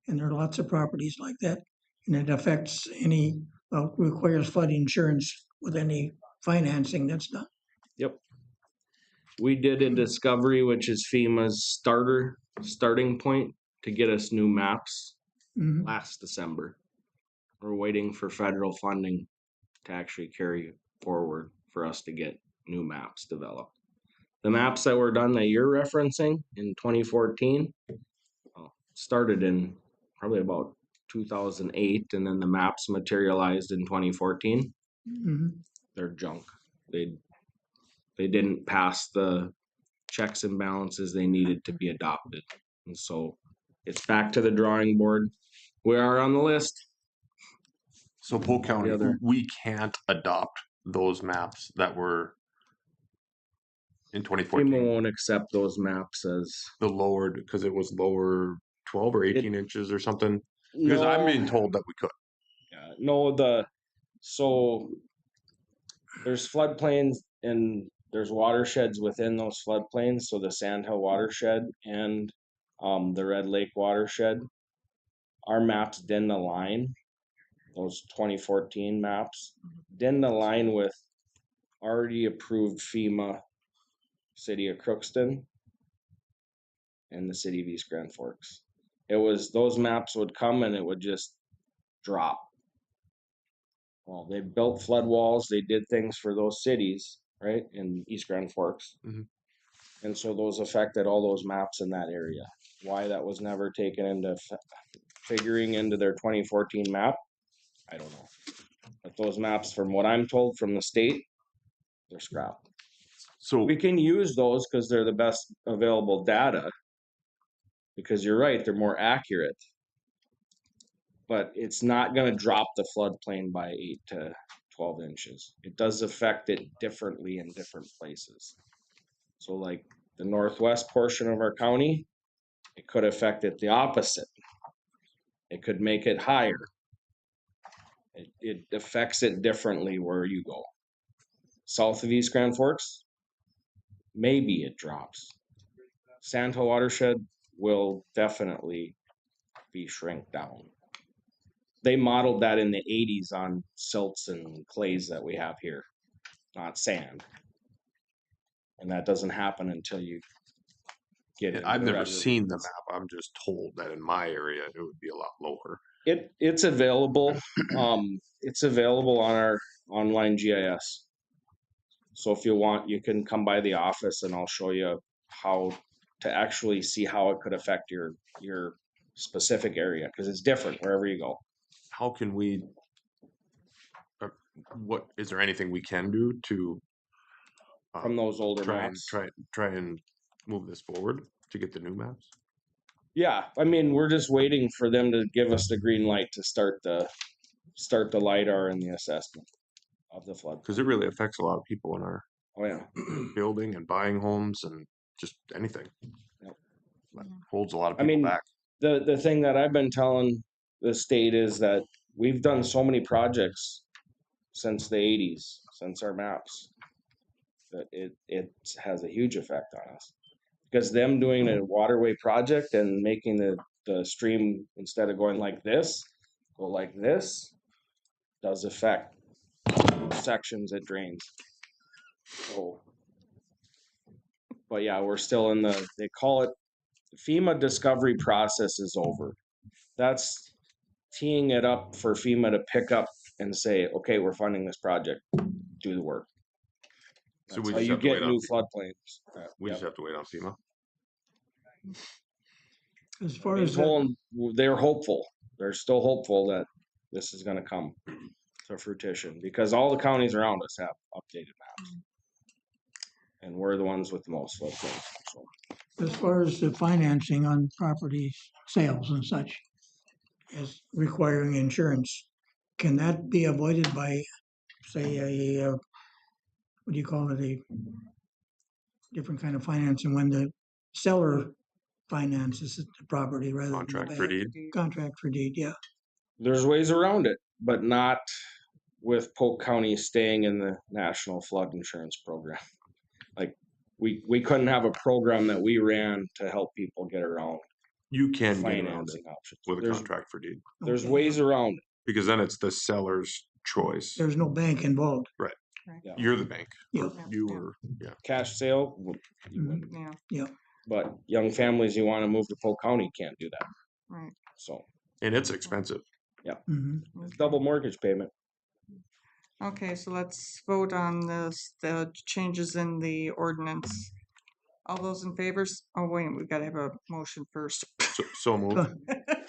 and there are lots of properties like that, and it affects requires flood insurance with any financing that's done. Yep. We did a discovery, which is FEMA's starting point to get us new maps last December. We're waiting for federal funding to actually carry forward for us to get new maps developed. The maps that were done that you're referencing in 2014 started in probably about 2008, and then the maps materialized in 2014. Mhm. They're junk. They didn't pass the checks and balances they needed to be adopted, and so it's back to the drawing board. We are on the list. So Polk County, other- we can't adopt those maps that were in FEMA 2014. won't accept those maps as The lowered, because it was lower 12 or 18 inches or something. Because I'm being told that we could. no. So there's floodplains and there's watersheds within those floodplains. So the Sandhill watershed and the Red Lake watershed. Our maps didn't align. Those 2014 maps didn't align with already approved FEMA, City of Crookston, and the City of East Grand Forks. It was those maps would come and it would just drop. Well, they built flood walls, they did things for those cities, right, in East Grand Forks. Mhm. And so those affected all those maps in that area. Why that was never taken into figuring into their 2014 map, I don't know. But those maps, from what I'm told from the state, they're scrapped. So We can use those because they're the best available data. Because you're right, they're more accurate. But it's not going to drop the floodplain by 8 to 12 inches. It does affect it differently in different places. So like the northwest portion of our county, it could affect it the opposite. It could make it higher. It affects it differently where you go. South of East Grand Forks, maybe it drops. Sandhill watershed will definitely be shrink down. They modeled that in the 80s on silts and clays that we have here, not sand. And that doesn't happen until you get into I've the never red seen the ravines. map. I'm just told that in my area it would be a lot lower. It's available. It's available on our online GIS. So if you want, you can come by the office and I'll show you how to actually see how it could affect your specific area, because it's different wherever you go. How can we? What is there anything we can do to From those older try maps. and try and move this forward to get the new maps? Yeah, I mean, we're just waiting for them to give us the green light to start the LiDAR and the assessment of the flood. Because it really affects a lot of people in our Oh yeah. building and buying homes and just anything. Yep. That holds a lot of I people mean, back. the thing that I've been telling the state is that we've done so many projects since the 80s, since our maps, that it has a huge effect on us. Because them doing a waterway project and making the stream, instead of going like this, go like this, does affect sections it drains. So, but yeah, we're still in they call it FEMA discovery process is over. That's teeing it up for FEMA to pick up and say, okay, we're funding this project, do the work. So That's we how just you have to get wait on new FEMA. floodplains. We Yep. just have to wait on FEMA. As far Been as told they're hopeful. They're still hopeful that this is going to come to fruition, because all the counties around us have updated maps, and we're the ones with the most floodplains. So as far as the financing on property sales and such, as requiring insurance, can that be avoided by, say, what do you call it, a different kind of financing when the seller finances the property rather than the Contract bank? for deed. Contract for deed, yeah. there's ways around it, but not with Polk County staying in the National Flood Insurance Program. Like we couldn't have a program that we ran to help people get around You can get around it financing options. with a There's contract for deed there's Okay. ways around it. because then it's the seller's choice. There's no bank involved. Yeah. You're the bank. Yeah. Or you or yeah. Cash sale, you Mhm. wouldn't. Yeah, But young families you want to move to Polk County can't do that. right. So And it's expensive. Mhm. it's double mortgage payment. Okay, so let's vote on the changes in the ordinance. All those in favor? Oh, wait, we've got to have a motion first. So moved.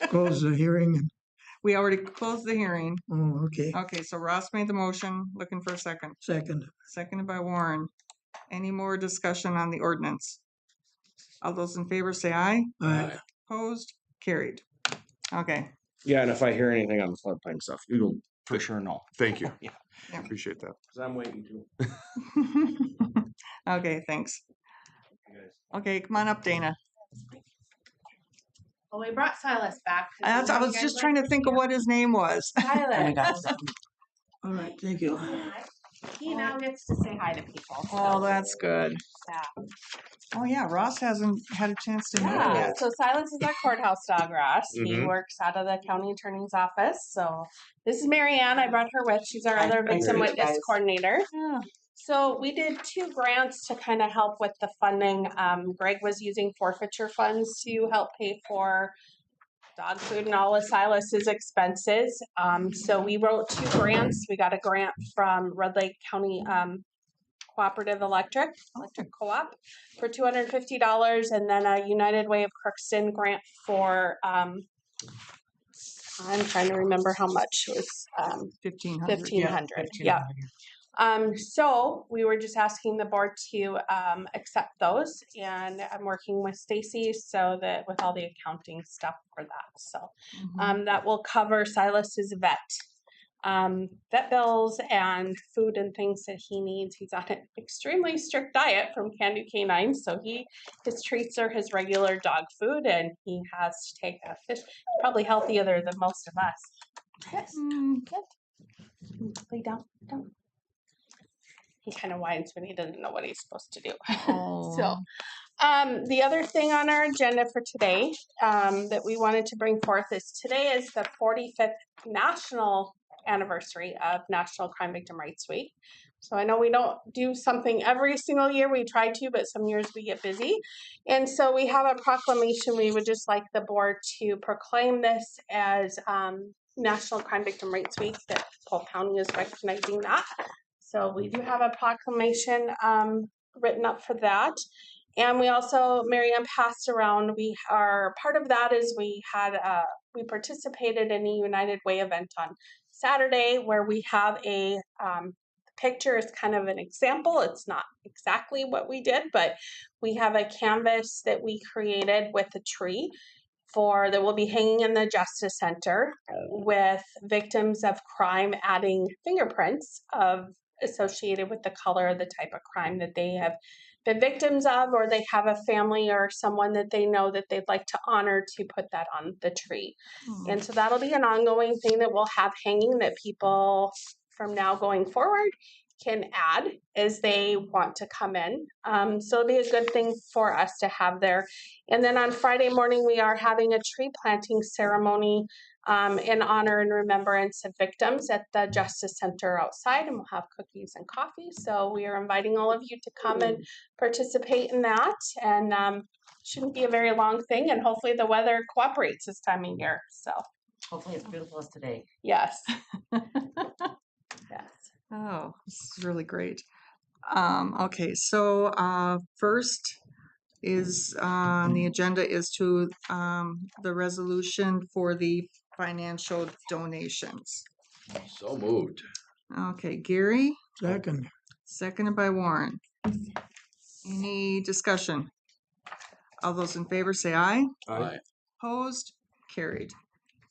Close the hearing. We already closed the hearing. Oh, okay. Okay, so Ross made the motion, looking for a second. Second. Seconded by Warren. Any more discussion on the ordinance? All those in favor say aye. Aye. Opposed? Carried. Okay, Yeah, and if I hear anything on the floodplain stuff, you'll for sure know. Thank you. Yeah. Yeah. Appreciate that. Cause I'm waiting to. okay, thanks. Okay, come on up, Dana. Well, we brought Silas back. 'cause I you was guys just like trying to think of what his name was. Silas. All right, thank you. He now gets to say hi to people. Oh, so, that's good. yeah. Oh yeah, Ross hasn't had a chance to meet him Yeah. yet. So Silas is our courthouse dog, Ross. He Mhm. works out of the county attorney's office. So this is Marianne. I brought her with. She's our other victim witness coordinator. Yeah. So we did 2 grants to kind of help with the funding. Greg was using forfeiture funds to help pay for dog food and all of Silas's expenses. So we wrote 2 grants. We got a grant from Red Lake County Cooperative Electric Co-op for $250, and then a United Way of Crookston grant for I'm trying to remember how much it was. 1,500. $1,500. Yeah. So we were just asking the board to accept those, and I'm working with Stacy so that with all the accounting stuff for that. So that will cover Silas's vet bills and food and things that he needs. He's on an extremely strict diet from Can Do Canine, so his treats are his regular dog food, and he has to take a fish. Probably healthier than most of us. Yes. Good. Lay down. He kind of whines when he doesn't know what he's supposed to do. So, the other thing on our agenda for today that we wanted to bring forth is today is the 45th national anniversary of National Crime Victim Rights Week. So I know we don't do something every single year. We try to, but some years we get busy. And so we have a proclamation. We would just like the board to proclaim this as National Crime Victim Rights Week, that Polk County is recognizing that. So we do have a proclamation written up for that. And we also, Marianne passed around, we are, part of that is we participated in a United Way event on Saturday where we have a picture is kind of an example. It's not exactly what we did, but we have a canvas that we created with a tree that will be hanging in the Justice Center with victims of crime adding fingerprints associated with the color or the type of crime that they have been victims of, or they have a family or someone that they know that they'd like to honor, to put that on the tree. And so that'll be an ongoing thing that we'll have hanging that people from now going forward can add as they want to come in. So it'll be a good thing for us to have there. And then on Friday morning, we are having a tree planting ceremony in honor and remembrance of victims at the Justice Center outside, and we'll have cookies and coffee. So we are inviting all of you to come and participate in that. And shouldn't be a very long thing, and hopefully the weather cooperates this time of year. So hopefully it's beautiful as today. yes. Yes. Oh, this is really great. Okay, so first is on the agenda is to the resolution for the financial donations. So moved. Okay, Gary, Second. seconded by Warren. Any discussion? All those in favor say aye. Aye. Opposed? Carried.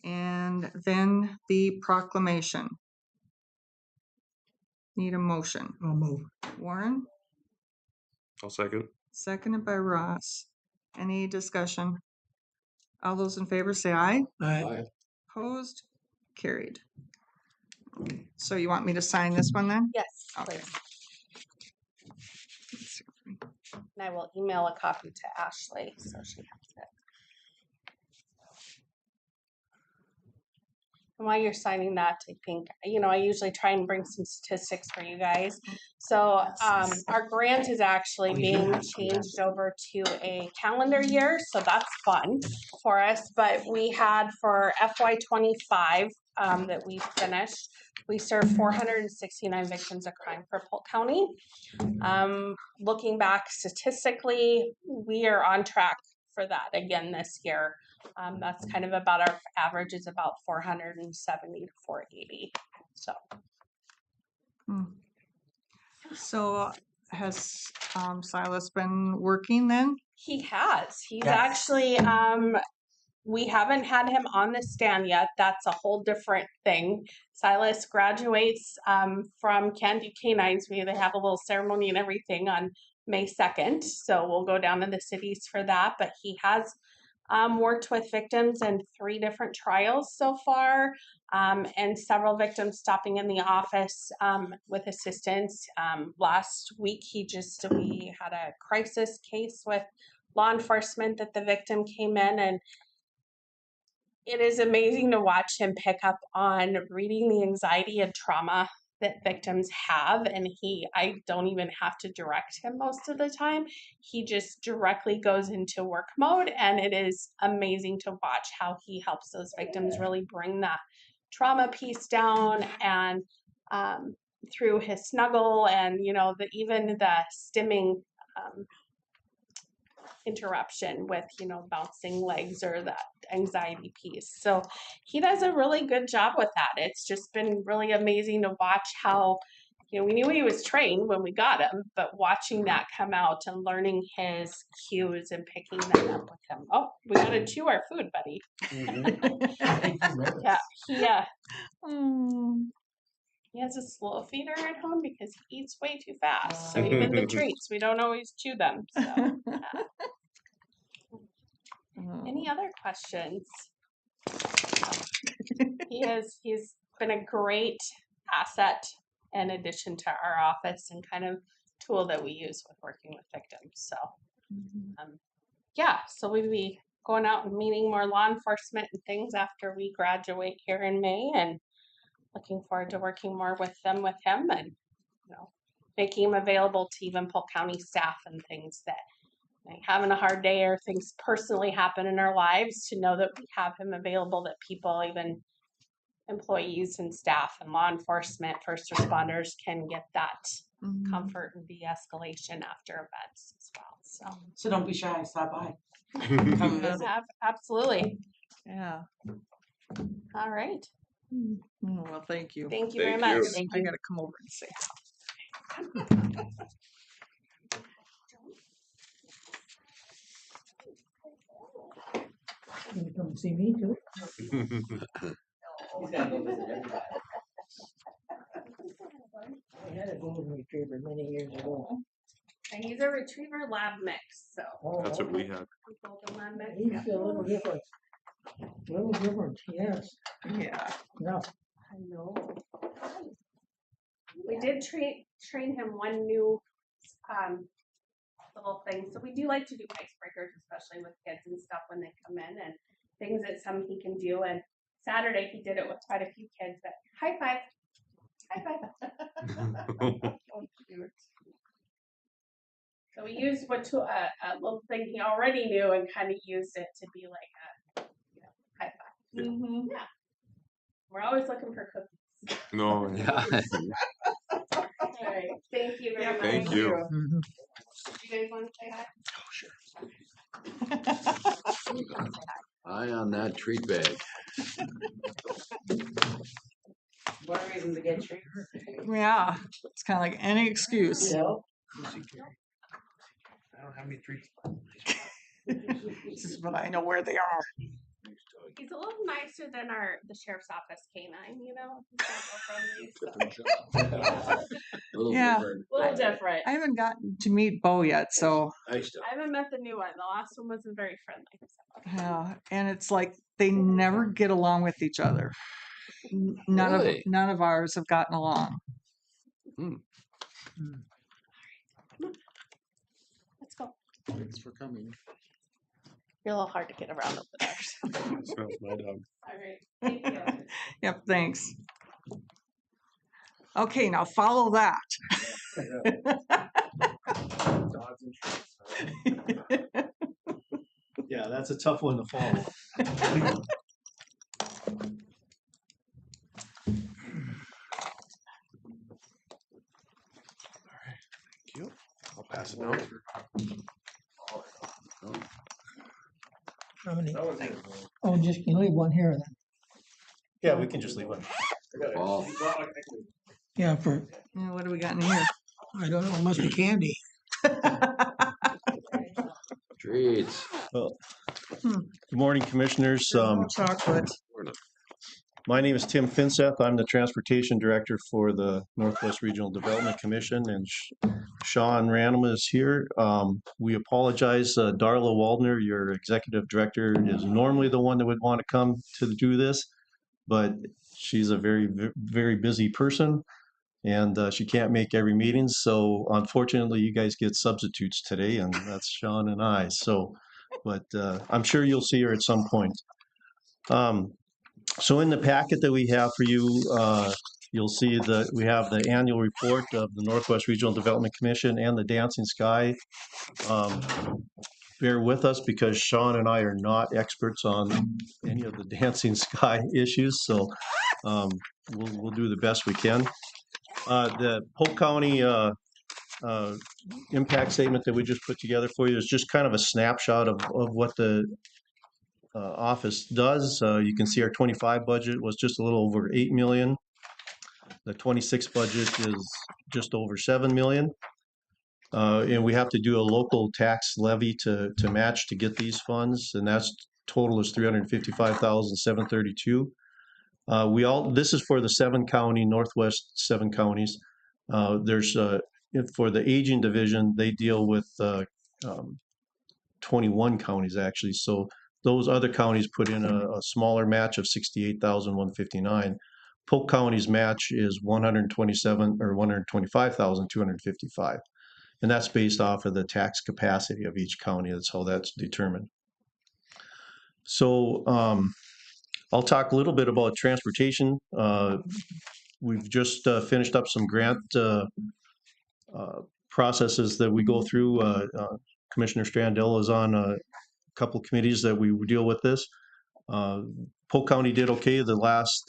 And then the proclamation. Need a motion. I'll move. Warren, I'll second. seconded by Ross. Any discussion? All those in favor say aye. Aye. Opposed? Carried. So you want me to sign this one then? Yes, Okay. please. And I will email a copy to Ashley so she has it. And while you're signing that, I think, I usually try and bring some statistics for you guys. So our grant is actually being changed over to a calendar year, so that's fun for us. But we had for FY25 that we finished, we served 469 victims of crime for Polk County. Looking back statistically, we are on track for that again this year. That's kind of about our average is about 470 to 480. So. So has Silas been working then? He has. He's Yes. actually we haven't had him on the stand yet. That's a whole different thing. Silas graduates from Candy Canines. They have a little ceremony and everything on May 2nd. So we'll go down to the cities for that. But he has worked with victims in 3 different trials so far, and several victims stopping in the office with assistance. Last week, we had a crisis case with law enforcement that the victim came in, and it is amazing to watch him pick up on reading the anxiety and trauma that victims have. And I don't even have to direct him most of the time. He just directly goes into work mode. And it is amazing to watch how he helps those victims really bring that trauma piece down. And through his snuggle and, even the stimming interruption with bouncing legs or that anxiety piece. So he does a really good job with that. It's just been really amazing to watch how we knew he was trained when we got him, but watching that come out and learning his cues and picking that up with him. Oh, we gotta chew our food, buddy. Yeah, he has a slow feeder at home because he eats way too fast. So even the treats, we don't always chew them. So any other questions? He's been a great asset in addition to our office and kind of tool that we use with working with victims. So so we'll be going out and meeting more law enforcement and things after we graduate here in May, and looking forward to working more with him and making him available to even Polk County staff and things that having a hard day or things personally happen in our lives, to know that we have him available, that people, even employees and staff and law enforcement, first responders, can get that comfort and de-escalation after events as well. So don't be shy, stop by. Come visit. Absolutely. Yeah. All right. Well, thank you. Thank you very much. I gotta come over and say You come see me too? He's gotta go visit everybody. I had a golden retriever many years ago. And he's a retriever lab mix, so That's what we had. golden lab mix. He's a little different. Little different, yes. Yeah. No. I know. We did train him one new little thing. So we do like to do icebreakers, especially with kids and stuff when they come in, and things that he can do. And Saturday he did it with quite a few kids. But high five. Oh, cute. So we used a little thing he already knew and kind of used it to be like a high five. Mm-hmm. Yeah. We're always looking for cookies. No. Yeah. All right. Thank you very much. Thank you. Mhm. You guys want to say hi? Eye on that treat bag. One reason to get treated. Yeah. It's kind of like any excuse. Yeah. I don't have any treats. But I know where they are. He's a little nicer than the sheriff's office canine, He's Yeah. a little different. I haven't gotten to meet Bo yet, so I haven't met the new one. The last one wasn't very friendly. So. yeah. And it's like they never get along with each other. Really? None of ours have gotten along. Let's go. Thanks for coming. You're a little hard to get around over there. Smells my dog. All right. Thank you. Yep, thanks. Okay, now follow that. Yeah, that's a tough one to follow. Thank you. I'll pass it down. How many? Oh, just, you leave one here then. Yeah, we can just leave one. Paul, Yeah, for, Yeah, what do we got in here? I don't know, it must be candy. treats. Well, Hmm. good morning, commissioners. There's no chocolate. My name is Tim Finseth. I'm the Transportation Director for the Northwest Regional Development Commission, and Sean Ranum is here. We apologize, Darla Waldner, your Executive Director, is normally the one that would want to come to do this, but she's a very busy person, and she can't make every meeting. So unfortunately, you guys get substitutes today, and that's Sean and I. So, but I'm sure you'll see her at some point. So in the packet that we have for you, you'll see that we have the annual report of the Northwest Regional Development Commission and the Dancing Sky. Bear with us because Sean and I are not experts on any of the Dancing Sky issues, so we'll do the best we can. The Polk County impact statement that we just put together for you is just kind of a snapshot of what the office does. You can see our 25 budget was just a little over 8 million. The 26 budget is just over 7 million. And we have to do a local tax levy to match to get these funds, and that's total is 355,732. This is for the 7 county, Northwest 7 counties. There's for the aging division, they deal with 21 counties actually. So those other counties put in a smaller match of 68,159. Polk County's match is 127 or 125,255. And that's based off of the tax capacity of each county. That's how that's determined. So I'll talk a little bit about transportation. We've just finished up some grant processes that we go through. Commissioner Strandell is on a couple committees that we deal with this. Polk County did okay the last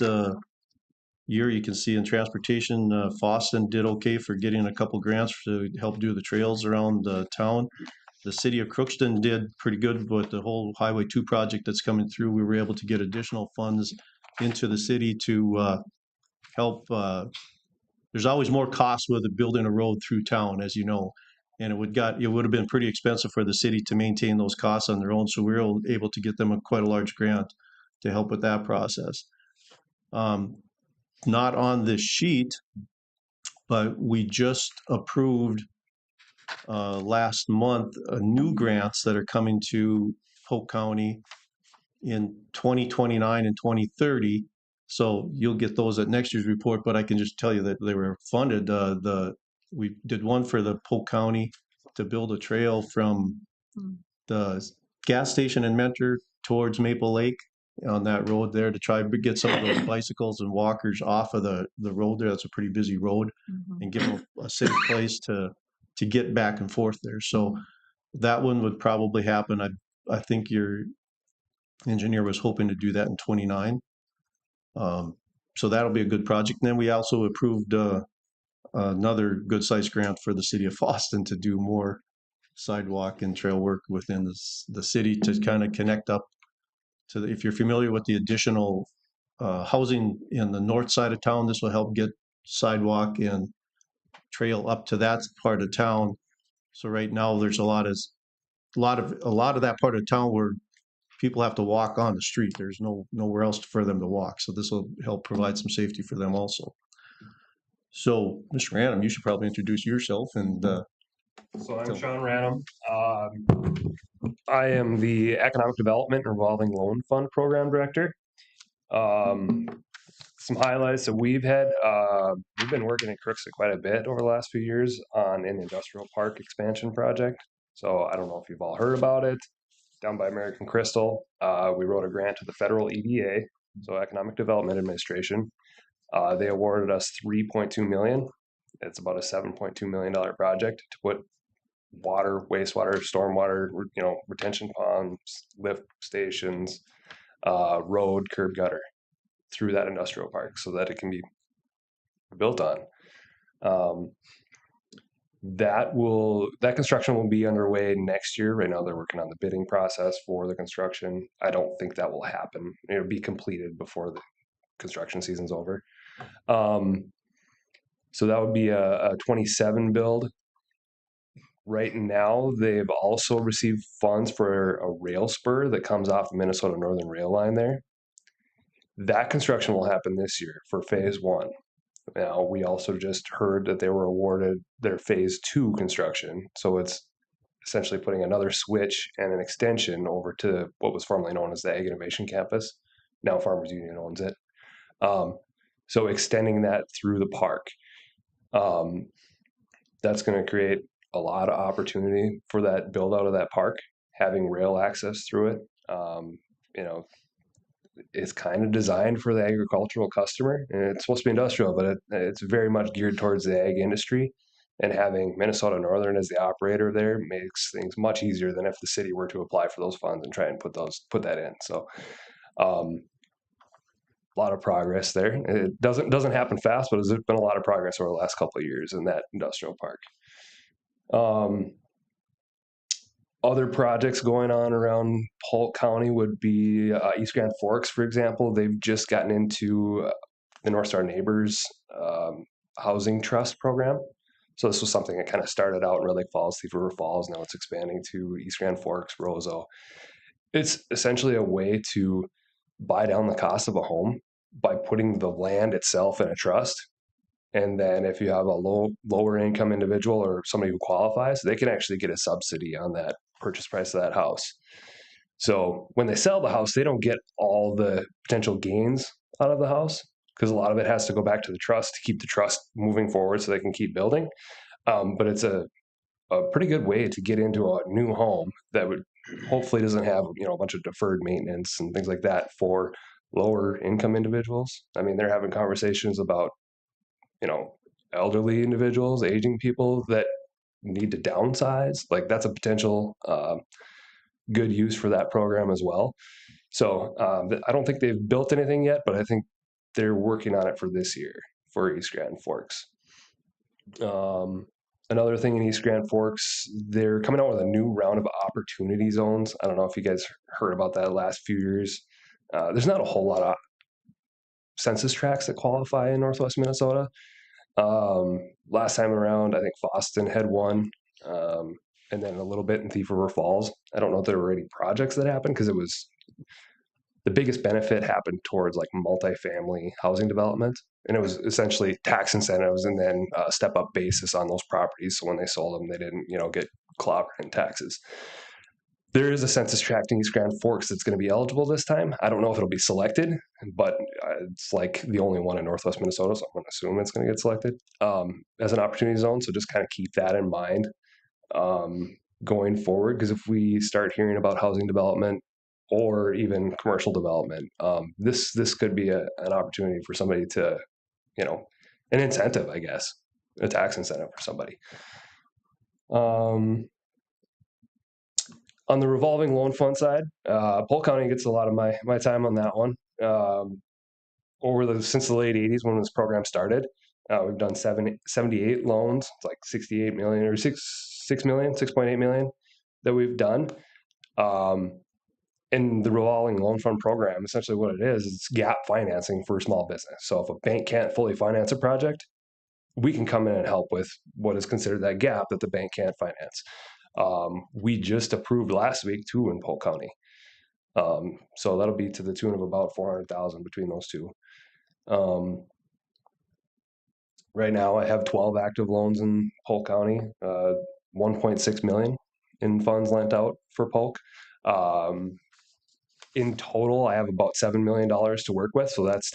year. You can see in transportation, Foston did okay for getting a couple grants to help do the trails around the town. The city of Crookston did pretty good with the whole Highway 2 project that's coming through. We were able to get additional funds into the city to help. There's always more costs with building a road through town, as you know, and it would have been pretty expensive for the city to maintain those costs on their own. So we were able to get them quite a large grant to help with that process. Not on this sheet, but we just approved last month new grants that are coming to Polk County in 2029 and 2030. So you'll get those at next year's report, but I can just tell you that they were funded. We did one for the Polk County to build a trail from the gas station in Mentor towards Maple Lake on that road there to try to get some of those bicycles and walkers off of the road there. That's a pretty busy road, and give them a safe place to get back and forth there. So that one would probably happen. I think your engineer was hoping to do that in 29. So that'll be a good project. And then we also approved another good sized grant for the city of Foston to do more sidewalk and trail work within the city to kind of connect up to if you're familiar with the additional housing in the north side of town, this will help get sidewalk and trail up to that part of town. So right now there's a lot of that part of town where people have to walk on the street. There's nowhere else for them to walk. So this will help provide some safety for them also. So, Mr. Ranum, you should probably introduce yourself and. So I'm Sean Ranum. I am the Economic Development Revolving Loan Fund Program Director. Some highlights that we've had, we've been working in Crookston quite a bit over the last few years on an industrial park expansion project. So I don't know if you've all heard about it. Down by American Crystal, we wrote a grant to the federal EDA, so Economic Development Administration. They awarded us $3.2 million. It's about a $7.2 million project to put water, wastewater, stormwater, retention ponds, lift stations, road, curb gutter through that industrial park so that it can be built on. That construction will be underway next year. Right now they're working on the bidding process for the construction. I don't think that will happen. It'll be completed before the construction season's over. So that would be a 27 build. Right now, they've also received funds for a rail spur that comes off the Minnesota Northern Rail line there. That construction will happen this year for phase 1. Now, we also just heard that they were awarded their phase 2 construction. So it's essentially putting another switch and an extension over to what was formerly known as the Ag Innovation Campus. Now Farmers Union owns it. So extending that through the park. That's going to create a lot of opportunity for that build out of that park, having rail access through it. It's kind of designed for the agricultural customer, and it's supposed to be industrial, but it's very much geared towards the ag industry. And having Minnesota Northern as the operator there makes things much easier than if the city were to apply for those funds and try and put that in. So, a lot of progress there. It doesn't happen fast, but there's been a lot of progress over the last couple of years in that industrial park. Other projects going on around Polk County would be East Grand Forks, for example. They've just gotten into the North Star Neighbors Housing Trust program. So this was something that kind of started out in Red Lake Falls, Thief River Falls. Now it's expanding to East Grand Forks, Roseau. It's essentially a way to buy down the cost of a home by putting the land itself in a trust. And then if you have a lower income individual or somebody who qualifies, they can actually get a subsidy on that purchase price of that house. So when they sell the house, they don't get all the potential gains out of the house because a lot of it has to go back to the trust to keep the trust moving forward so they can keep building. But it's a pretty good way to get into a new home that would hopefully doesn't have a bunch of deferred maintenance and things like that for lower income individuals. I mean, they're having conversations about elderly individuals, aging people that need to downsize. Like that's a potential good use for that program as well. So I don't think they've built anything yet, but I think they're working on it for this year for East Grand Forks. Another thing in East Grand Forks, they're coming out with a new round of opportunity zones. I don't know if you guys heard about that the last few years. There's not a whole lot of census tracts that qualify in Northwest Minnesota. Last time around, I think Boston had one, and then a little bit in Thief River Falls. I don't know if there were any projects that happened because the biggest benefit happened towards like multifamily housing development. And it was essentially tax incentives and then step up basis on those properties. So when they sold them, they didn't, get clobbered in taxes. There is a census tract in East Grand Forks that's going to be eligible this time. I don't know if it'll be selected, but it's like the only one in Northwest Minnesota, so I'm going to assume it's going to get selected as an opportunity zone. So just kind of keep that in mind going forward, because if we start hearing about housing development or even commercial development, this could be an opportunity for somebody to, an incentive, I guess, a tax incentive for somebody. On the revolving loan fund side, Polk County gets a lot of my time on that one. Since the late 80s when this program started, we've done 78 loans. It's like 68 million or 6.8 million that we've done. In the revolving loan fund program, essentially what it is, it's gap financing for small business. So if a bank can't fully finance a project, we can come in and help with what is considered that gap that the bank can't finance. We just approved last week 2 in Polk County. So that'll be to the tune of about 400,000 between those two. Right now I have 12 active loans in Polk County, 1.6 million in funds lent out for Polk. In total, I have about $7 million to work with. So that's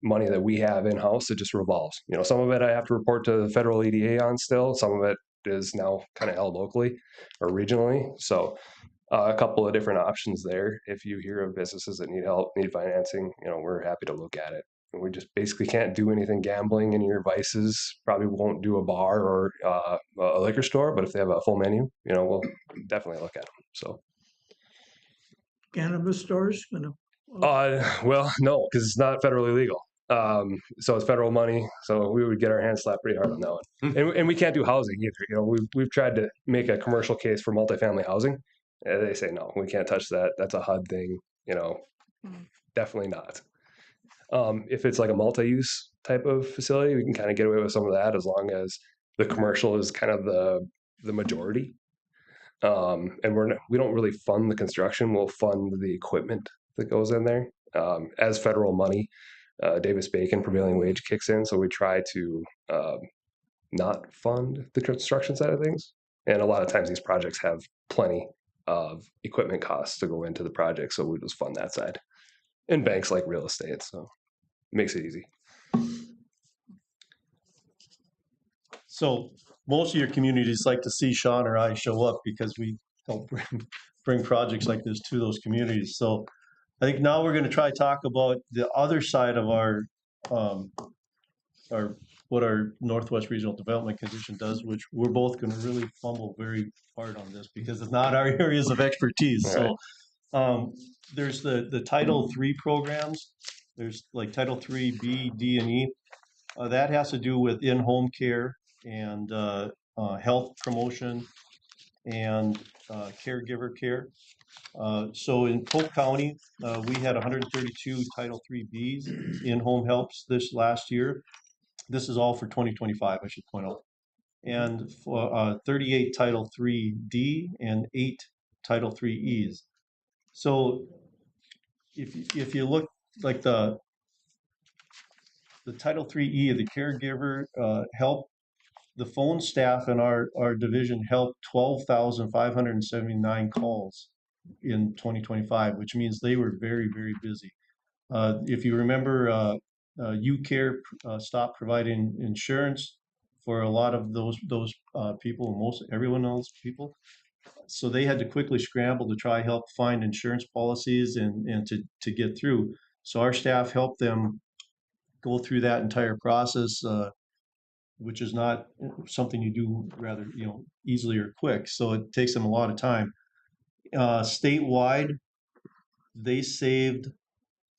money that we have in house that just revolves. Some of it I have to report to the federal EDA on still. Some of it is now kind of held locally or regionally. So a couple of different options there. If you hear of businesses that need help, need financing, we're happy to look at it. And we just basically can't do anything gambling. Any of your vices probably won't do a bar or a liquor store, but if they have a full menu, we'll definitely look at them. So, Cannabis stores gonna, well, no, because it's not federally legal. So it's federal money. So we would get our hands slapped pretty hard on that one. And we can't do housing either. We've tried to make a commercial case for multifamily housing. And they say, no, we can't touch that. That's a HUD thing. Definitely not. If it's like a multi-use type of facility, we can kind of get away with some of that as long as the commercial is kind of the majority. And we don't really fund the construction. We'll fund the equipment that goes in there. As federal money, Davis-Bacon prevailing wage kicks in, so we try to not fund the construction side of things. And a lot of times these projects have plenty of equipment costs to go into the project, so we just fund that side. And banks like real estate, so it makes it easy. So most of your communities like to see Sean or I show up because we help bring projects like this to those communities. So I think now we're going to try to talk about the other side of our what our Northwest Regional Development Commission does, which we're both going to really fumble very hard on this because it's not our areas of expertise. Right. So there's the Title III programs. There's like Title III B, D, and E. That has to do with in-home care and health promotion and caregiver care. So in Polk County, we had 132 Title III Bs in-home helps this last year. This is all for 2025, I should point out. And for 38 Title III D and 8 Title III Es. So if you look like the Title III E, the caregiver help, the phone staff in our division helped 12,579 calls in 2025, which means they were very, very busy. If you remember, UCare stopped providing insurance for a lot of those people, everyone else people. So they had to quickly scramble to try help find insurance policies and to get through. So our staff helped them go through that entire process, which is not something you do rather easily or quick. So it takes them a lot of time. Statewide, they saved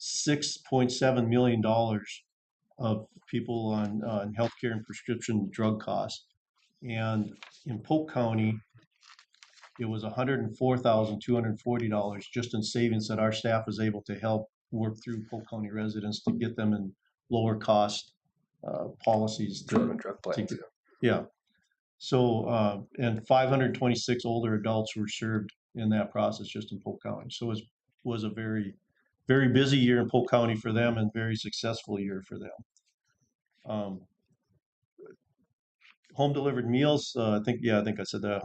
$6.7 million of people on healthcare and prescription drug costs. And in Polk County, it was $104,240 just in savings that our staff was able to help work through Polk County residents to get them in lower cost policies. Drug plans. Yeah. So, and 526 older adults were served in that process just in Polk County. So it was a very, very busy year in Polk County for them and very successful year for them. Home delivered meals, I think I said that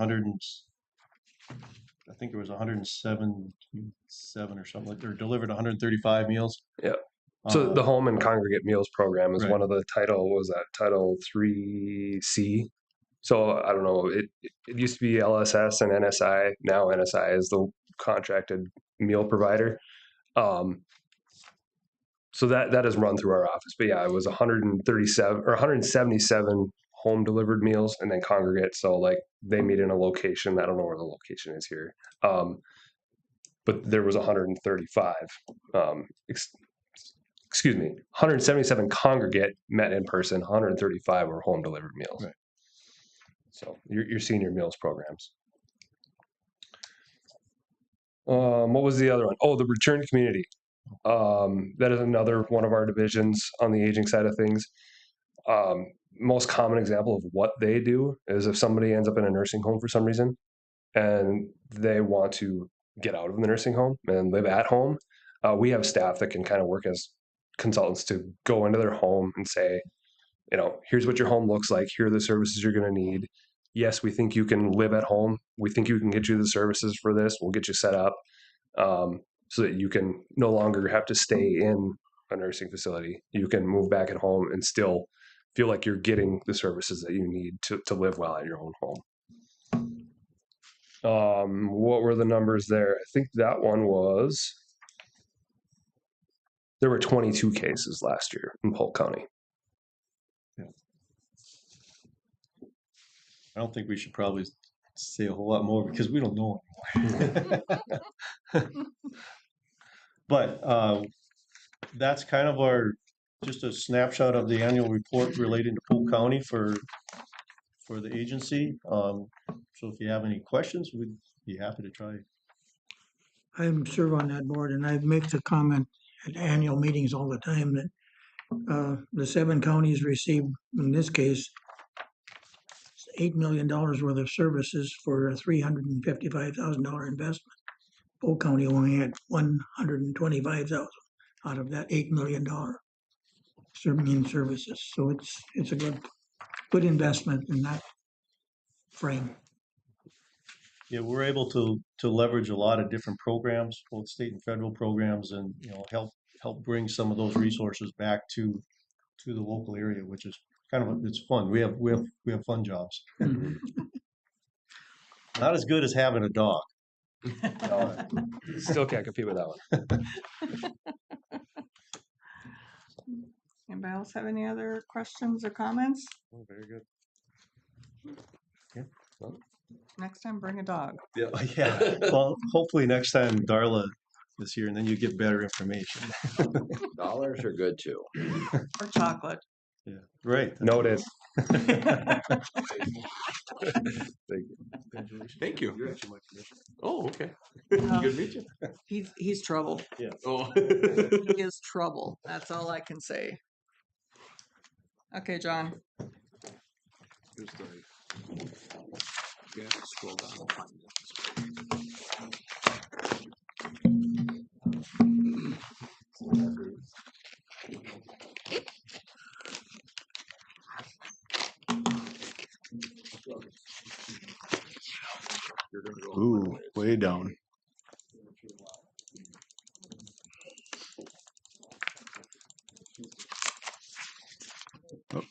I think there was 177 or something like that, or delivered 135 meals. Yeah. So the home and congregate meals program is Right. one of the Title 3C. So I don't know, it used to be LSS and NSI. Now NSI is the contracted meal provider. So that is run through our office. But yeah, it was 137 or 177 home delivered meals and then congregate. So like they meet in a location. I don't know where the location is here. But there was 135. Excuse me, 177 congregate met in person, 135 were home delivered meals. Right. So your senior meals programs. What was the other one? Oh, the return community. That is another one of our divisions on the aging side of things. Most common example of what they do is if somebody ends up in a nursing home for some reason and they want to get out of the nursing home and live at home, we have staff that can kind of work as consultants to go into their home and say, here's what your home looks like. Here are the services you're going to need. Yes, we think you can live at home. We think you can get you the services for this. We'll get you set up so that you can no longer have to stay in a nursing facility. You can move back at home and still feel like you're getting the services that you need to live well at your own home. What were the numbers there? I think that one was There were 22 cases last year in Polk County. I don't think we should probably say a whole lot more because we don't know anymore. But that's kind of just a snapshot of the annual report relating to Polk County for the agency. So if you have any questions, we'd be happy to try. I serve on that board, and I make the comment at annual meetings all the time that the 7 counties received, in this case, $8 million worth of services for a $355,000 investment. Polk County only had $125,000 out of that $8 million in services. So it's a good investment in that frame. Yeah, we're able to leverage a lot of different programs, both state and federal programs, and help bring some of those resources back to the local area, which is it's fun. We have fun jobs. Not as good as having a dog. No, still can't compete with that one. Anybody else have any other questions or comments? Oh, very good. Next time, bring a dog. Yeah. Well, hopefully next time Darla is here, and then you get better information. Dollars are good too. Or chocolate. Yeah, right. Noted. Thank you. You're actually my commissioner. Oh, okay. No. Good to meet you. He's trouble. Yeah. Oh. He is trouble. That's all I can say. Okay, John. Scroll down. Ooh, way down. Oh.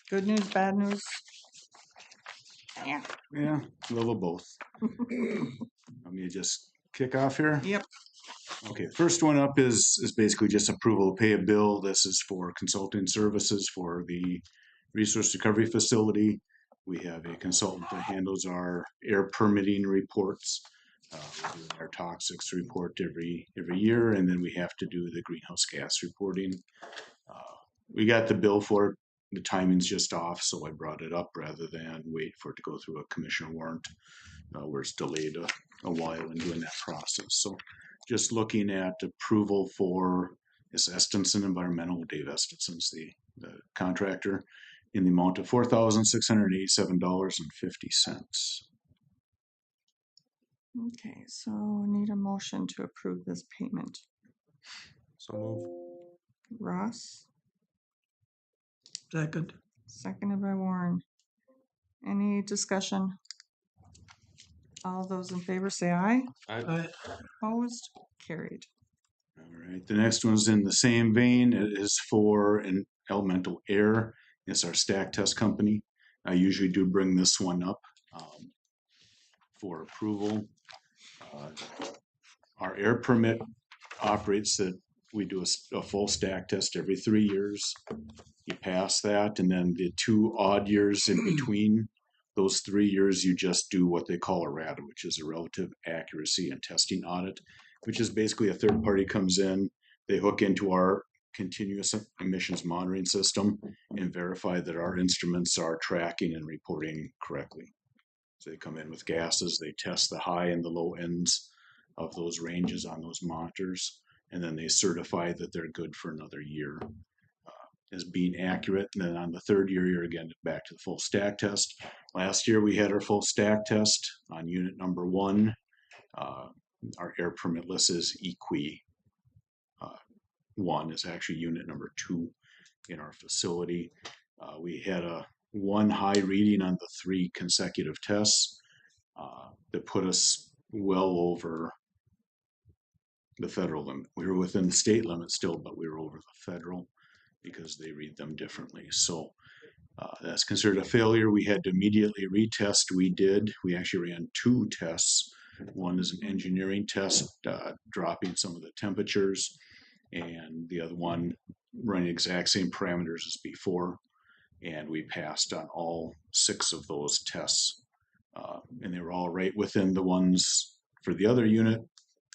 Good news, bad news? Yeah. Yeah, a little of both. Let me just kick off here. Yep. Okay, first one up is basically just approval to pay a bill. This is for consulting services for the resource recovery facility. We have a consultant that handles our air permitting reports. We do our toxics report every year, and then we have to do the greenhouse gas reporting. We got the bill for it. The timing's just off, so I brought it up rather than wait for it to go through a commissioner warrant, where it's delayed a while in doing that process. So just looking at approval for this Estenson Environmental, Dave Estenson's the contractor, in the amount of $4,687.50. Okay, so need a motion to approve this payment. So move. Ross, Second. seconded by Warren. Any discussion? All those in favor say aye. Opposed? Carried. All right, the next one's in the same vein. It is for an elemental air. It's our stack test company. I usually do bring this one up for approval. Our air permit operates that we do a full stack test every 3 years. You pass that, and then the 2 odd years in between those 3 years, you just do what they call a RATA, which is a relative accuracy and testing audit, which is basically a third party comes in, they hook into our continuous emissions monitoring system and verify that our instruments are tracking and reporting correctly. So they come in with gases, they test the high and the low ends of those ranges on those monitors, and then they certify that they're good for another year as being accurate. And then on the 3rd year, you're again back to the full stack test. Last year, we had our full stack test on unit number 1. Our air permit list is EQI 1 is actually unit number 2 in our facility. We had a one high reading on the 3 consecutive tests that put us well over the federal limit. We were within the state limit still, but we were over the federal because they read them differently. So that's considered a failure. We had to immediately retest. We did. We actually ran 2 tests. One is an engineering test, dropping some of the temperatures, and the other one running exact same parameters as before. And we passed on all 6 of those tests. And they were all right within the ones for the other unit,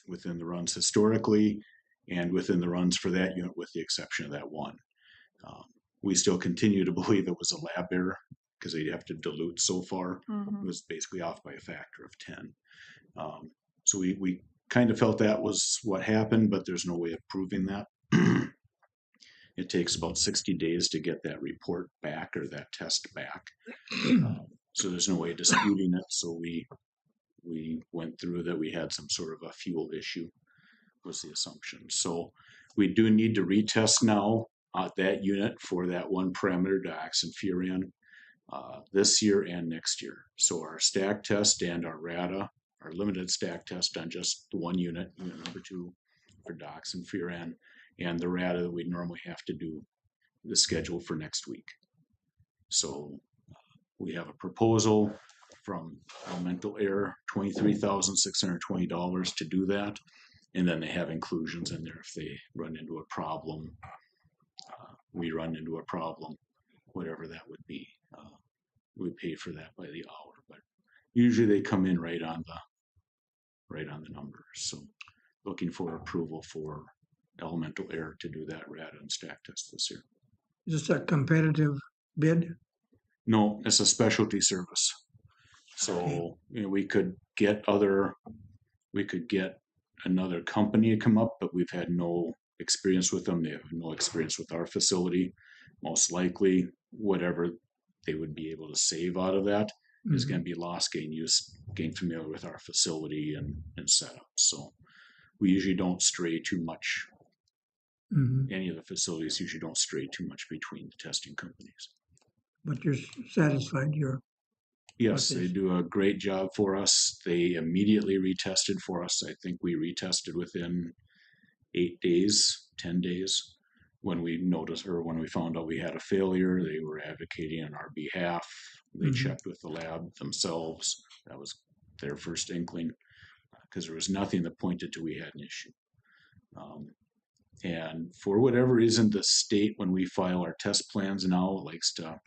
within the runs historically, and within the runs for that unit, with the exception of that one. We still continue to believe it was a lab error because they'd have to dilute so far. It was basically off by a factor of 10. So we kind of felt that was what happened, but there's no way of proving that. It takes about 60 days to get that report back or that test back. So there's no way of disputing it. So we went through that. We had some sort of a fuel issue was the assumption. So we do need to retest now that unit for that one parameter, dioxin and furan, this year and next year. So our stack test and our RADA, our limited stack test on just the one unit, unit number 2 for dioxin and furan, and the RADA that we normally have to do the schedule for next week. So we have a proposal from Elemental Air, $23,620 to do that. And then they have inclusions in there if they run into a problem, we run into a problem, whatever that would be. We pay for that by the hour, but usually they come in right on the number. So looking for approval for Elemental Air to do that RADA and stack test this year. Is this a competitive bid? No, it's a specialty service. So we could get another company to come up, but we've had no experience with them. They have no experience with our facility. Most likely, whatever they would be able to save out of that is going to be lost getting familiar with our facility and setup. So we usually don't stray too much. Any of the facilities usually don't stray too much between the testing companies. But you're satisfied Yes, they do a great job for us. They immediately retested for us. I think we retested within 8 days, 10 days. When we noticed, or when we found out we had a failure, they were advocating on our behalf. They checked with the lab themselves. That was their first inkling, because there was nothing that pointed to we had an issue. And for whatever reason, the state, when we file our test plans now, likes to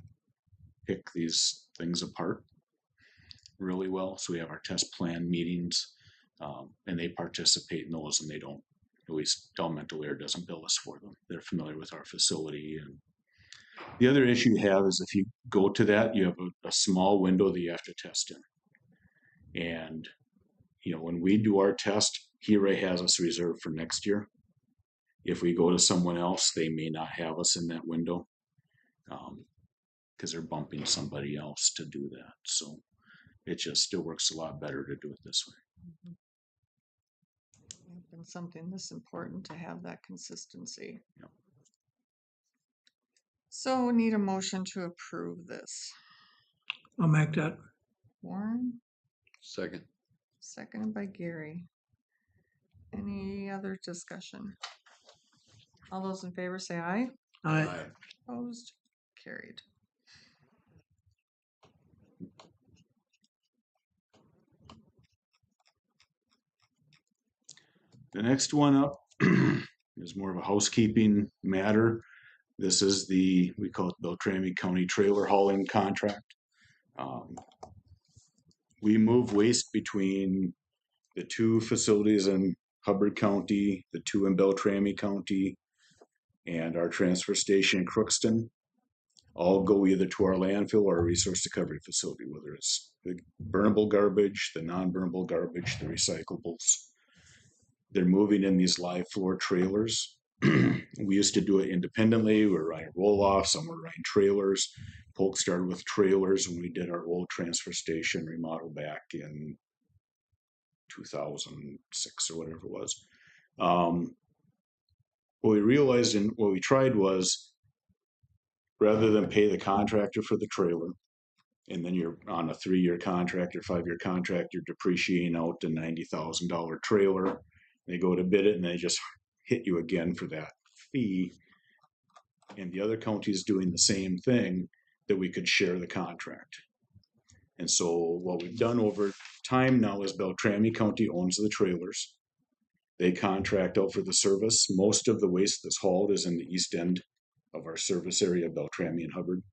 pick these things apart really well. So we have our test plan meetings, and they participate in those, and they don't, at least Elemental Air doesn't bill us for them. They're familiar with our facility. And the other issue you have is if you go to that, you have a small window that you have to test in. And, when we do our test, he already has us reserved for next year. If we go to someone else, they may not have us in that window, because they're bumping somebody else to do that. So it just still works a lot better to do it this way. And something this important to have that consistency. Yep. So we need a motion to approve this. I'll make that. Warren, Second. seconded by Gary. Any other discussion? All those in favor say aye. Aye. Opposed? Carried. The next one up is more of a housekeeping matter. This is we call it Beltrami County Trailer Hauling Contract. We move waste between the 2 facilities in Hubbard County, the 2 in Beltrami County, and our transfer station in Crookston. All go either to our landfill or a resource recovery facility, whether it's the burnable garbage, the non-burnable garbage, the recyclables. They're moving in these live floor trailers. We used to do it independently. We were running roll-offs, some were running trailers. Polk started with trailers when we did our old transfer station remodel back in 2006 or whatever it was. What we realized and what we tried was rather than pay the contractor for the trailer, and then you're on a 3-year contract or 5-year contract, you're depreciating out the $90,000 trailer. They go to bid it and they just hit you again for that fee. And the other county is doing the same thing, that we could share the contract. And so what we've done over time now is Beltrami County owns the trailers. They contract out for the service. Most of the waste that's hauled is in the east end of our service area, Beltrami and Hubbard.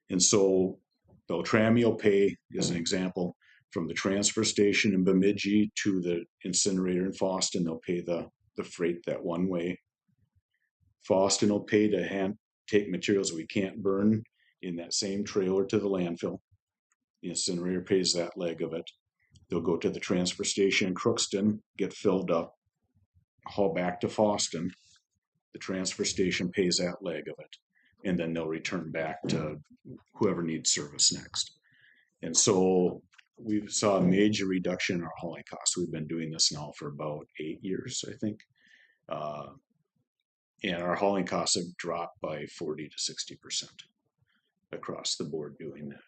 And so Beltrami will pay, as an example, from the transfer station in Bemidji to the incinerator in Fosston, they'll pay the freight that one way. Fosston will pay to take materials we can't burn in that same trailer to the landfill. The incinerator pays that leg of it. They'll go to the transfer station in Crookston, get filled up, haul back to Fosston. The transfer station pays that leg of it. And then they'll return back to whoever needs service next. And so we saw a major reduction in our hauling costs. We've been doing this now for about 8 years, I think. And our hauling costs have dropped by 40 to 60% across the board doing that.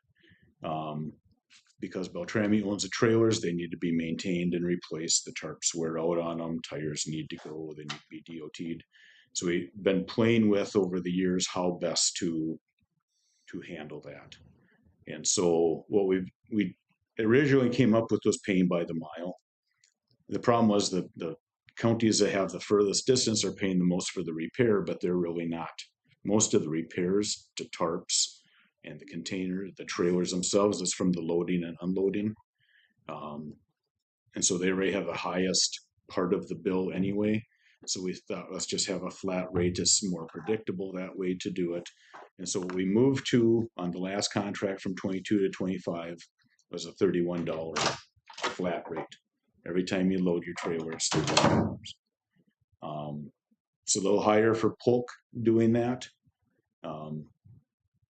Because Beltrami owns the trailers, they need to be maintained and replaced. The tarps wear out on them, tires need to go, they need to be DOT'd. So we've been playing with over the years how best to handle that. And so what we originally came up with was paying by the mile. The problem was that the counties that have the furthest distance are paying the most for the repair, but they're really not. Most of the repairs to tarps and the container, the trailers themselves, is from the loading and unloading. And so they already have the highest part of the bill anyway. So we thought, let's just have a flat rate. It's more predictable that way to do it. And so what we moved to on the last contract from 22 to 25 was a $31 flat rate. Every time you load your trailer, it's $31. It's a little higher for Polk doing that,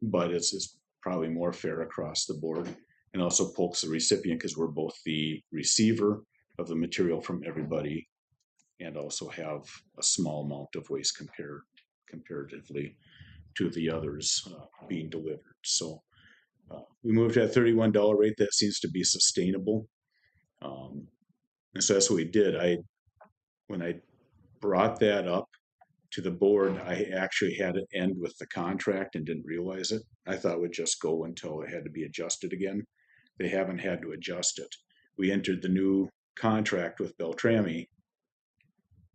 but it's probably more fair across the board. And also Polk's the recipient because we're both the receiver of the material from everybody and also have a small amount of waste comparatively to the others being delivered. So we moved to that $31 rate. That seems to be sustainable. And so that's what we did. When I brought that up to the board, I actually had it end with the contract and didn't realize it. I thought it would just go until it had to be adjusted again. They haven't had to adjust it. We entered the new contract with Beltrami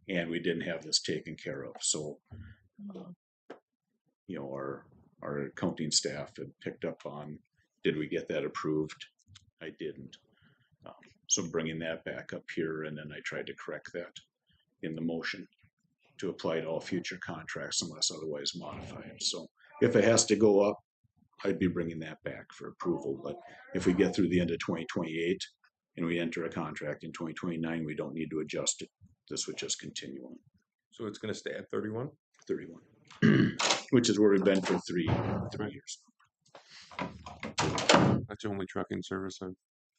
and we didn't have this taken care of. So, our accounting staff had picked up on, did we get that approved? I didn't. So bringing that back up here, and then I tried to correct that in the motion to apply to all future contracts unless otherwise modified. So if it has to go up, I'd be bringing that back for approval. But if we get through the end of 2028 and we enter a contract in 2029, we don't need to adjust it. This would just continue on. So it's going to stay at 31? 31, which is where we've been for three years. That's the only trucking service I've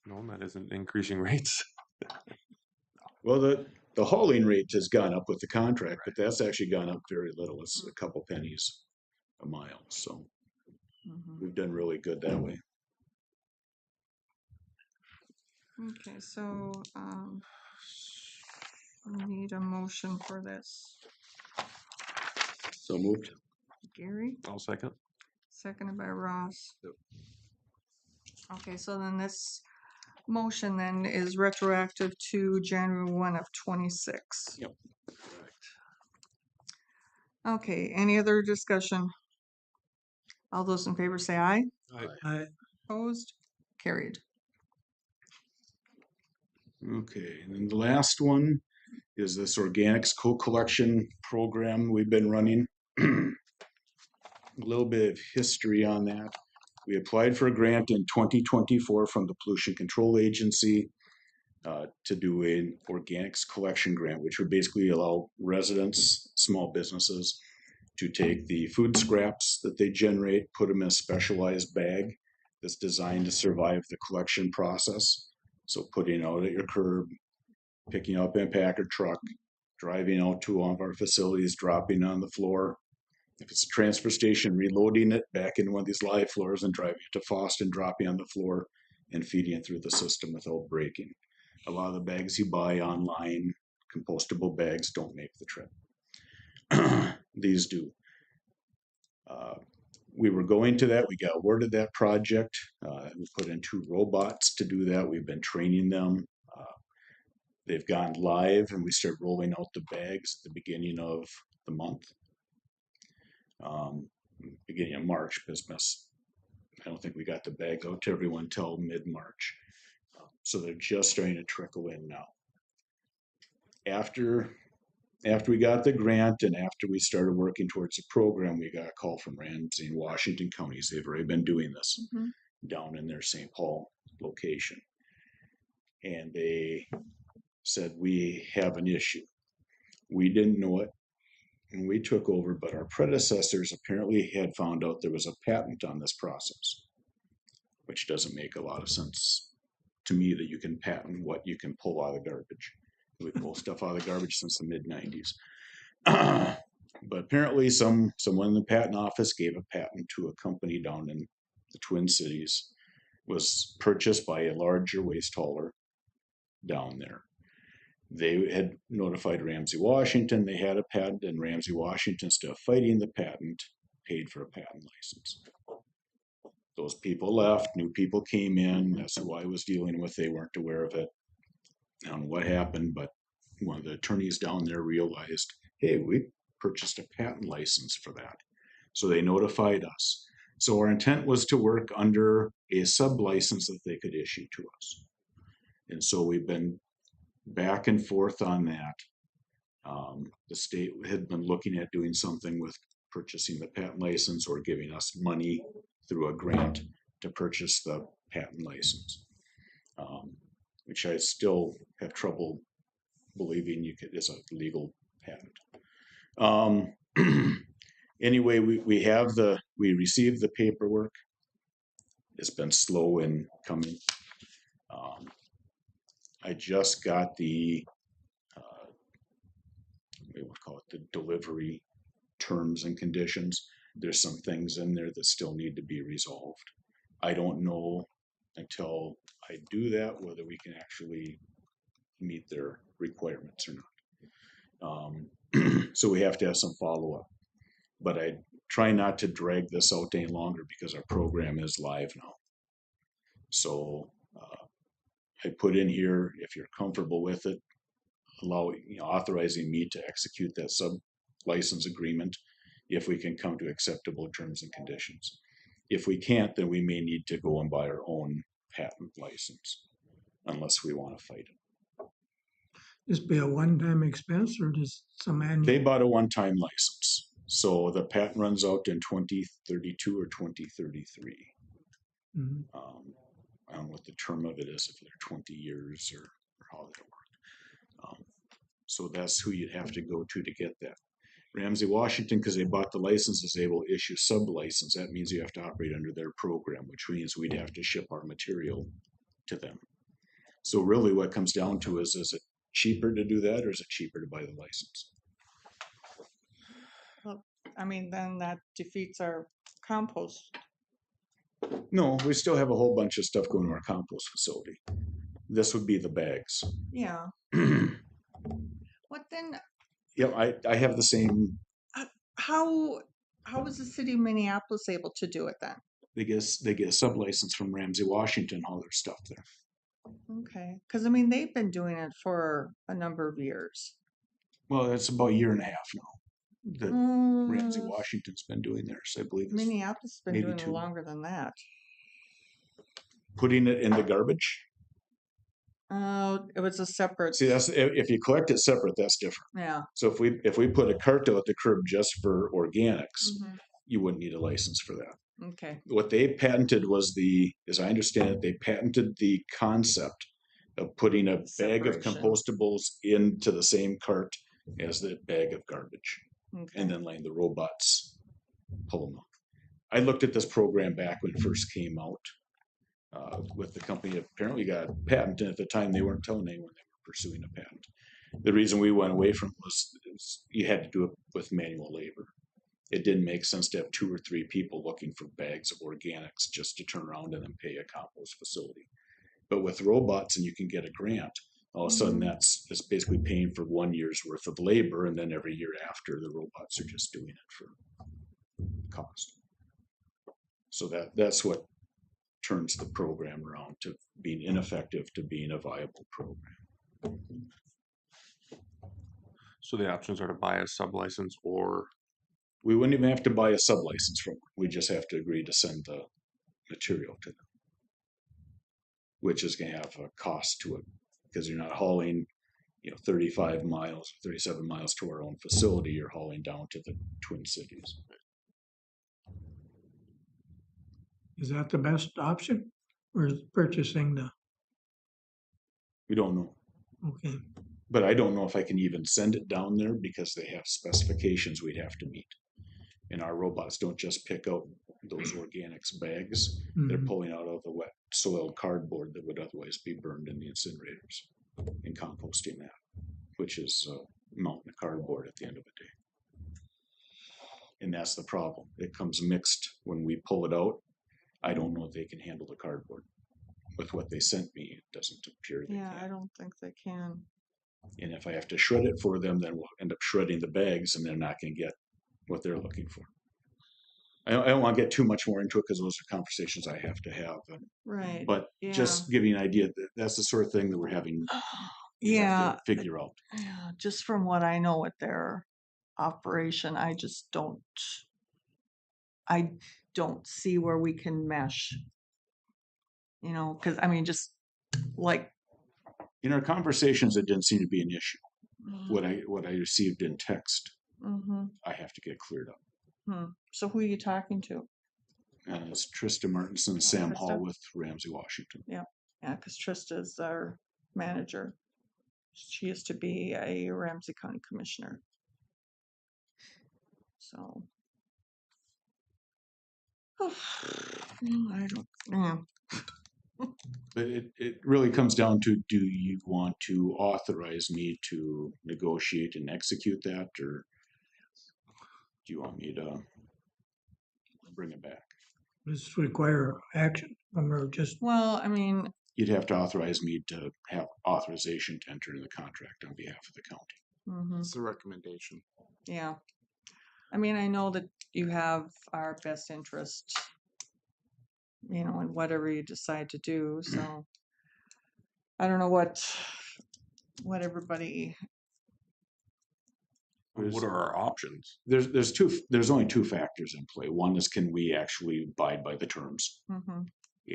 known that isn't increasing rates. Well, the hauling rate has gone up with the contract, but that's actually gone up very little. It's a couple pennies a mile. So we've done really good that way. Okay, so we need a motion for this. So moved. Gary, I'll second. seconded by Ross. Okay, so then this motion then is retroactive to January 1 of 26. Yep. Okay, any other discussion? All those in favor say aye. I, Opposed? Carried. Okay, and then the last one is this organics co-collection program we've been running. A little bit of history on that. We applied for a grant in 2024 from the Pollution Control Agency to do an organics collection grant, which would basically allow residents, small businesses, to take the food scraps that they generate, put them in a specialized bag that's designed to survive the collection process. So putting out at your curb, picking up in a packer truck, driving out to one of our facilities, dropping on the floor, If it's a transfer station, reloading it back into one of these live floors and driving it to Foster and dropping on the floor and feeding it through the system without breaking. A lot of the bags you buy online, compostable bags, don't make the trip. These do. We were going to that. We got awarded that project. We put in 2 robots to do that. We've been training them. They've gone live, and we start rolling out the bags at the beginning of the month. Beginning of March, business. I don't think we got the bag out to everyone till mid-March. So they're just starting to trickle in now. After we got the grant and after we started working towards the program, we got a call from Ramsey and Washington counties. They've already been doing this down in their St. Paul location. And they said, we have an issue. We didn't know it when we took over, but our predecessors apparently had found out there was a patent on this process, which doesn't make a lot of sense to me that you can patent what you can pull out of garbage. We pull stuff out of the garbage since the mid-90s. But apparently someone in the patent office gave a patent to a company down in the Twin Cities, was purchased by a larger waste hauler down there. They had notified Ramsey Washington they had a patent, and Ramsey Washington, instead of fighting the patent, paid for a patent license. Those people left, new people came in, that's who I was dealing with, they weren't aware of it. I don't know what happened, but one of the attorneys down there realized, hey, we purchased a patent license for that. So they notified us. So our intent was to work under a sub-license that they could issue to us. And so we've been back and forth on that. The state had been looking at doing something with purchasing the patent license or giving us money through a grant to purchase the patent license, which I still have trouble believing is a legal patent. Anyway, we received the paperwork. It's been slow in coming. I just got the we would call it the delivery terms and conditions. There's some things in there that still need to be resolved. I don't know until I do that whether we can actually meet their requirements or not. So we have to have some follow-up. But I try not to drag this out any longer because our program is live now. So I put in here, if you're comfortable with it, authorizing me to execute that sub-license agreement if we can come to acceptable terms and conditions. If we can't, then we may need to go and buy our own patent license, unless we want to fight it. This be a one-time expense or just some annual? They bought a one-time license. So the patent runs out in 2032 or 2033. Mhm. I don't know what the term of it is, if they're 20 years or how that'll work. So that's who you'd have to go to get that. Ramsey Washington, because they bought the license, is able to issue sub-license. That means you have to operate under their program, which means we'd have to ship our material to them. So really what it comes down to is it cheaper to do that or is it cheaper to buy the license? Well, I mean, then that defeats our compost. No, we still have a whole bunch of stuff going to our compost facility. This would be the bags. Yeah. What then? Yeah, I have the same. How was the city of Minneapolis able to do it then? They get a sub-license from Ramsey Washington, all their stuff there. Okay, because I mean they've been doing it for a number of years. Well, it's about a year and a half now that Ramsey Washington's been doing theirs. I believe it's Minneapolis has been doing it 2. longer than that. Putting it in the garbage. It was a separate. See, that's if you collect it separate, that's different. Yeah. So if we put a cart out at the curb just for organics, you wouldn't need a license for that. Okay. What they patented was as I understand it, they patented the concept of putting a bag of compostables into the same cart as the bag of garbage, and then letting the robots pull them up. I looked at this program back when it first came out. With the company apparently got a patent, and at the time they weren't telling anyone they were pursuing a patent. The reason we went away from it was you had to do it with manual labor. it didn't make sense to have 2 or 3 people looking for bags of organics just to turn around and then pay a compost facility. But with robots and you can get a grant, all of a sudden that's basically paying for 1 year's worth of labor, and then every year after the robots are just doing it for cost. So that's what turns the program around to being ineffective to being a viable program. So the options are to buy a sub-license or We wouldn't even have to buy a sub-license from them. We just have to agree to send the material to them, which is going to have a cost to it because you're not hauling, 35 miles, 37 miles to our own facility. You're hauling down to the Twin Cities. Is that the best option? Or is purchasing the, We don't know. okay, But I don't know if I can even send it down there because they have specifications we'd have to meet. And our robots don't just pick out those organics bags. They're Mhm. pulling out of the wet soiled cardboard that would otherwise be burned in the incinerators and composting that, which is a mountain of cardboard at the end of the day. And that's the problem. It comes mixed when we pull it out. I don't know if they can handle the cardboard. With what they sent me, it doesn't appear they Yeah, I can. don't think they can. And if I have to shred it for them, then we'll end up shredding the bags and they're not going to get what they're looking for. I don't want to get too much more into it because those are conversations I have to have. Right. But Yeah. just giving you an idea, that's the sort of thing that we're having you have Yeah. to figure out. Yeah. Just from what I know with their operation, I don't see where we can mesh. Because I mean, just like, In our conversations, it didn't seem to be an issue. What I received in text, mm-hmm. I have to get cleared up. So who are you talking to? And it's Trista Martinson and Sam Trista? Hall with Ramsey, Washington. Yeah, because Trista is our manager. She used to be a Ramsey County commissioner. So, I don't. Yeah. But it really comes down to, do you want to authorize me to negotiate and execute that, or do you want me to bring it back? does this require action? Or just, Well, I mean, You'd have to authorize me to have authorization to enter into the contract on behalf of the county. It's a recommendation. yeah. I mean, I know that you have our best interest, in whatever you decide to do. So, I don't know what everybody. what are our options? There's only 2 factors in play. One is, can we actually abide by the terms, Mm-hmm,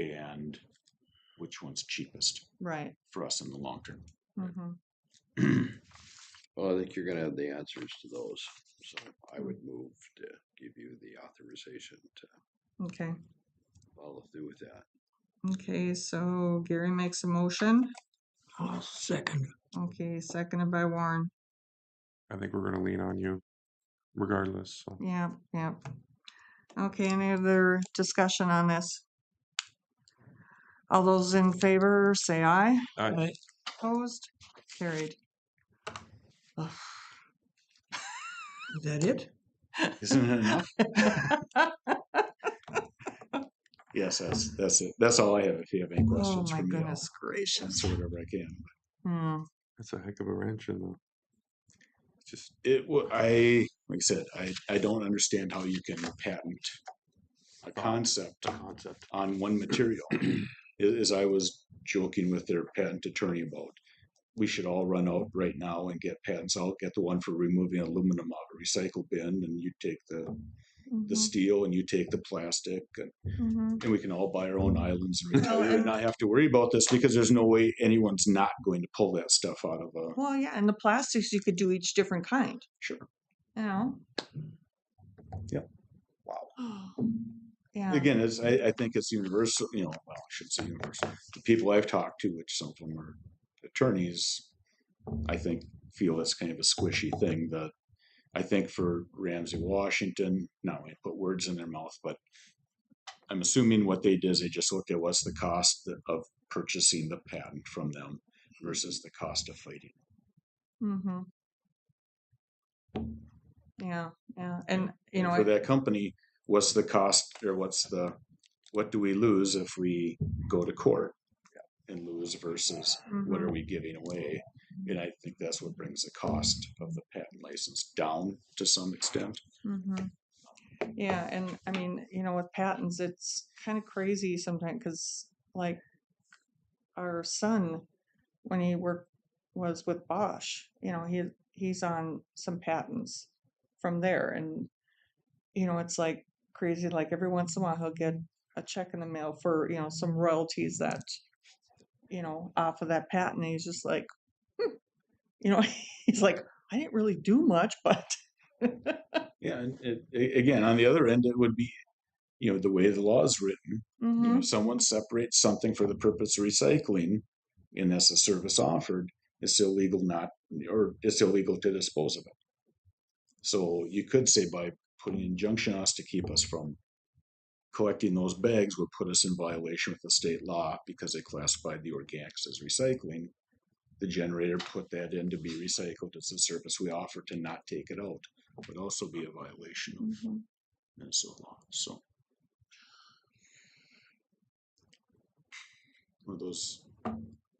and which one's cheapest right. for us in the long term. Mm-hmm. Well, I think you're gonna have the answers to those, so I would move to give you the authorization to Okay. follow through with that. Okay. So Gary makes a motion. I'll second. Okay, seconded by Warren. I think we're going to lean on you regardless. So. Yeah, yeah. Okay, any other discussion on this? All those in favor say aye. Aye. Opposed? Carried. Ugh. Is that it? Isn't it enough? Yes, that's it. That's all I have. If you have any Oh questions my for me, goodness I'll gracious. answer whatever I can. Hmm. That's a heck of a wrench in the. It's just Like I said, I don't understand how you can patent a concept on one material. As I was joking with their patent attorney about, we should all run out right now and get patents out, get the one for removing aluminum out of a recycle bin, and you take the steel and you take the plastic, and we can all buy our own islands and retire and not have to worry about this, because there's no way anyone's not going to pull that stuff out of a. Well, yeah, and the plastics you could do each different kind. Sure. Yep. Wow. Yeah. Again, I think it's universal, well, I shouldn't say universal. The people I've talked to, which some of them are attorneys, I think feel it's kind of a squishy thing. That I think for Ramsey, Washington, not going to put words in their mouth, but I'm assuming what they did is they just looked at what's the cost of purchasing the patent from them versus the cost of fighting. Mm-hmm. Yeah, and you And know, for that company, what's the cost or what do we lose if we go to court and lose versus what are we giving away? And I think that's what brings the cost of the patent license down to some extent. mhm. Yeah, and I mean, you know, with patents, it's kind of crazy sometimes because, like, our son, when he was with Bosch, you know, he's on some patents from there, and you know, it's like crazy. Like every once in a while, he'll get a check in the mail for some royalties that off of that patent. And he's just like, you know, he's like, I didn't really do much, but Yeah, and again, on the other end, it would be, the way the law is written, Mhm. if someone separates something for the purpose of recycling, and that's a service offered, it's illegal it's illegal to dispose of it. So you could say by putting an injunction on us to keep us from collecting those bags would put us in violation with the state law because they classified the organics as recycling. The generator put that in to be recycled. It's a service we offer to not take it out. Would also be a violation of Mhm. Minnesota law. So one of those,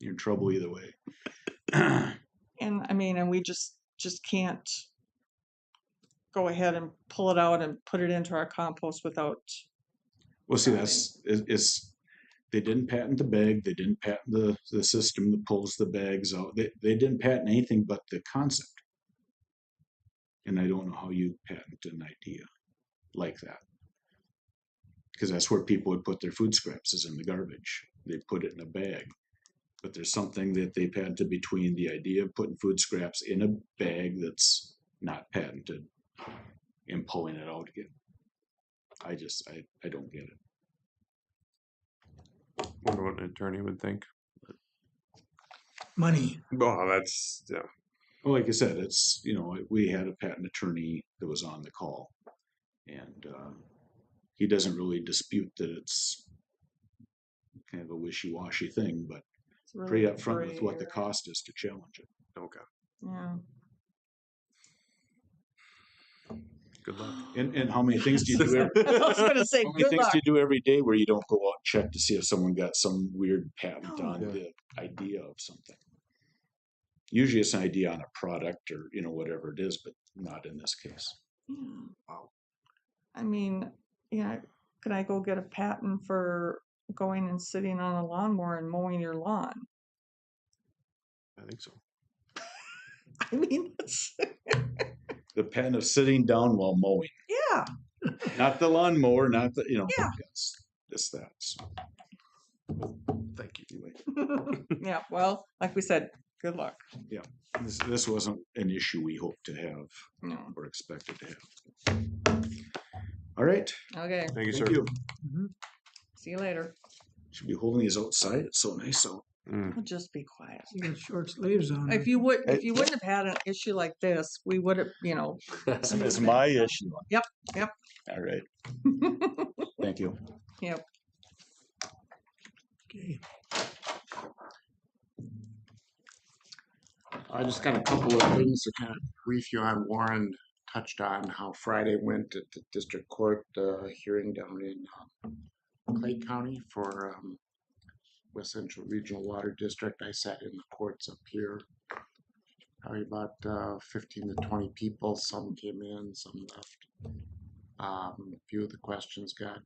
you're in trouble either way. And I mean, and we just can't go ahead and pull it out and put it into our compost without. Well, see, it's they didn't patent the bag. They didn't patent the system that pulls the bags out. They didn't patent anything but the concept. And I don't know how you patent an idea like that. Because that's where people would put their food scraps is in the garbage. They put it in a bag. But there's something that they patented between the idea of putting food scraps in a bag that's not patented and pulling it out again. I don't get it. Wonder what an attorney would think. Money. Well, that's yeah. Well, like I said, it's, we had a patent attorney that was on the call, and he doesn't really dispute that it's kind of a wishy-washy thing, but It's really pretty upfront with what the gray cost is to challenge it. Okay. area. Good luck. And how many things do you do every, Yeah. I was gonna say, how many good things luck. do you do every day where you don't go out and check to see if someone got some weird patent on Yeah. the idea of something? Usually it's an idea on a product or, whatever it is, but not in this case. Yeah. Wow. I mean, yeah, could I go get a patent for going and sitting on a lawnmower and mowing your lawn? I think so. I mean, it's, The patent of sitting down while mowing, yeah, not the lawnmower, not the, Yeah. yes, just that. So, Thank you. anyway, yeah. Well, like we said, good luck. this wasn't an issue we hoped to have No. or expected to have. All right. Okay. Thank you, Thank sir. you. See you later. Should be holding these outside. It's so nice out. I'll just be quiet. You got short sleeves on. If you wouldn't have had an issue like this, we would have, It's my issue. Yep. All right. Thank you. Yep. Okay. I just got a couple of things to kind of brief you on. Warren touched on how Friday went at the district court hearing down in Clay County for West Central Regional Water District. I sat in the courts up here, probably about 15 to 20 people. Some came in, some left. A few of the questions got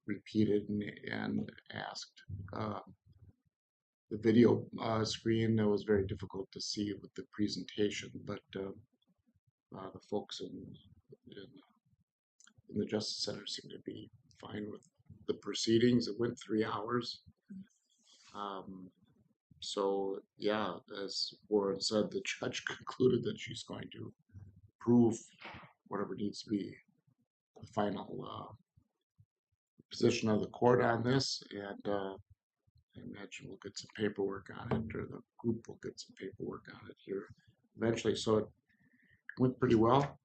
repeated and asked. The video screen, it was very difficult to see with the presentation, but the folks in the Justice Center seem to be fine with the proceedings. It went 3 hours. So yeah, as Warren said, the judge concluded that she's going to approve whatever needs to be the final position of the court on this, and I imagine we'll get some paperwork on it, or the group will get some paperwork on it here eventually. So it went pretty well.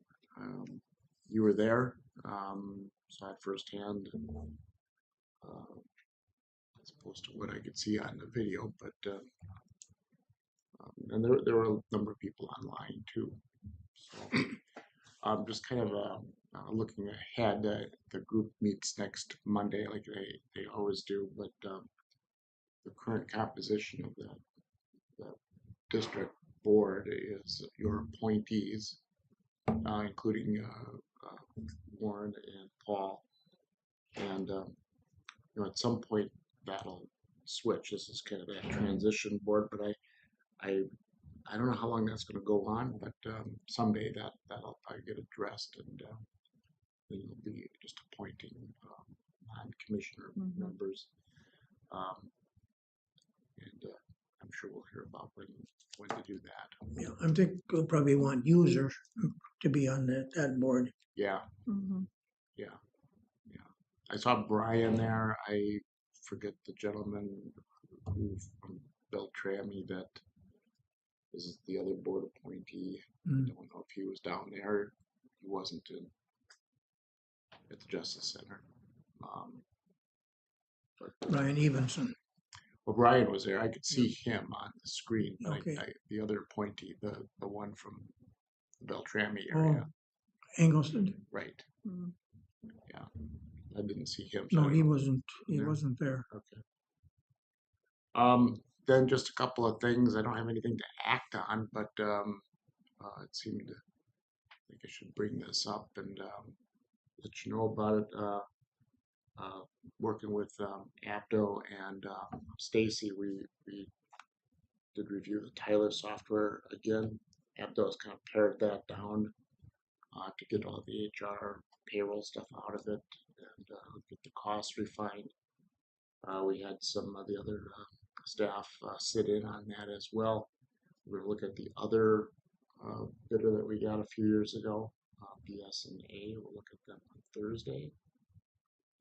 You were there, saw it firsthand, as opposed to what I could see on the video. But and there were a number of people online too. So just kind of looking ahead. The group meets next Monday, like they always do, but the current composition of the district board is your appointees, including Warren and Paul. And at some point that'll switch. This is kind of that transition board, but I don't know how long that's going to go on, but someday that'll probably get addressed, and then you'll be just appointing non-commissioner members, and I'm sure we'll hear about when to do that. Yeah, I think we'll probably want users to be on that board. Yeah, Mm-hmm. yeah. I saw Brian there. I forget the gentleman who from Beltrami that is the other board appointee. I don't know if he was down there. He wasn't at the Justice Center. Brian Evenson. Well, Brian was there. I could see him on the screen, but Okay. the other appointee, the one from the Beltrami area, Engelson. right? Mm. Yeah, I didn't see him. So No, I he don't- wasn't. He No. wasn't there. Okay. Then just a couple of things. I don't have anything to act on, but it seemed I think I should bring this up and let you know about it. Working with Apto and Stacy, we did review the Tyler software again. Apto has kind of pared that down to get all the HR payroll stuff out of it and get the costs refined. We had some of the other staff sit in on that as well. We're gonna look at the other bidder that we got a few years ago, BS&A. We'll look at them on Thursday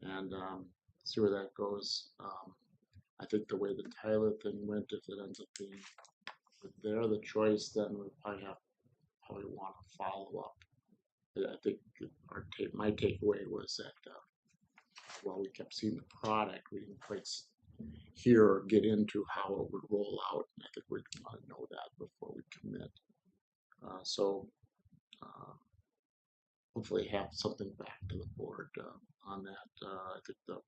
and see where that goes. I think the way the Tyler thing went, if it ends up being if they're the choice, then we probably want to follow up. I think my takeaway was that while we kept seeing the product, we didn't quite hear or get into how it would roll out. And I think we want to know that before we commit. So hopefully have something back to the board on that. I think the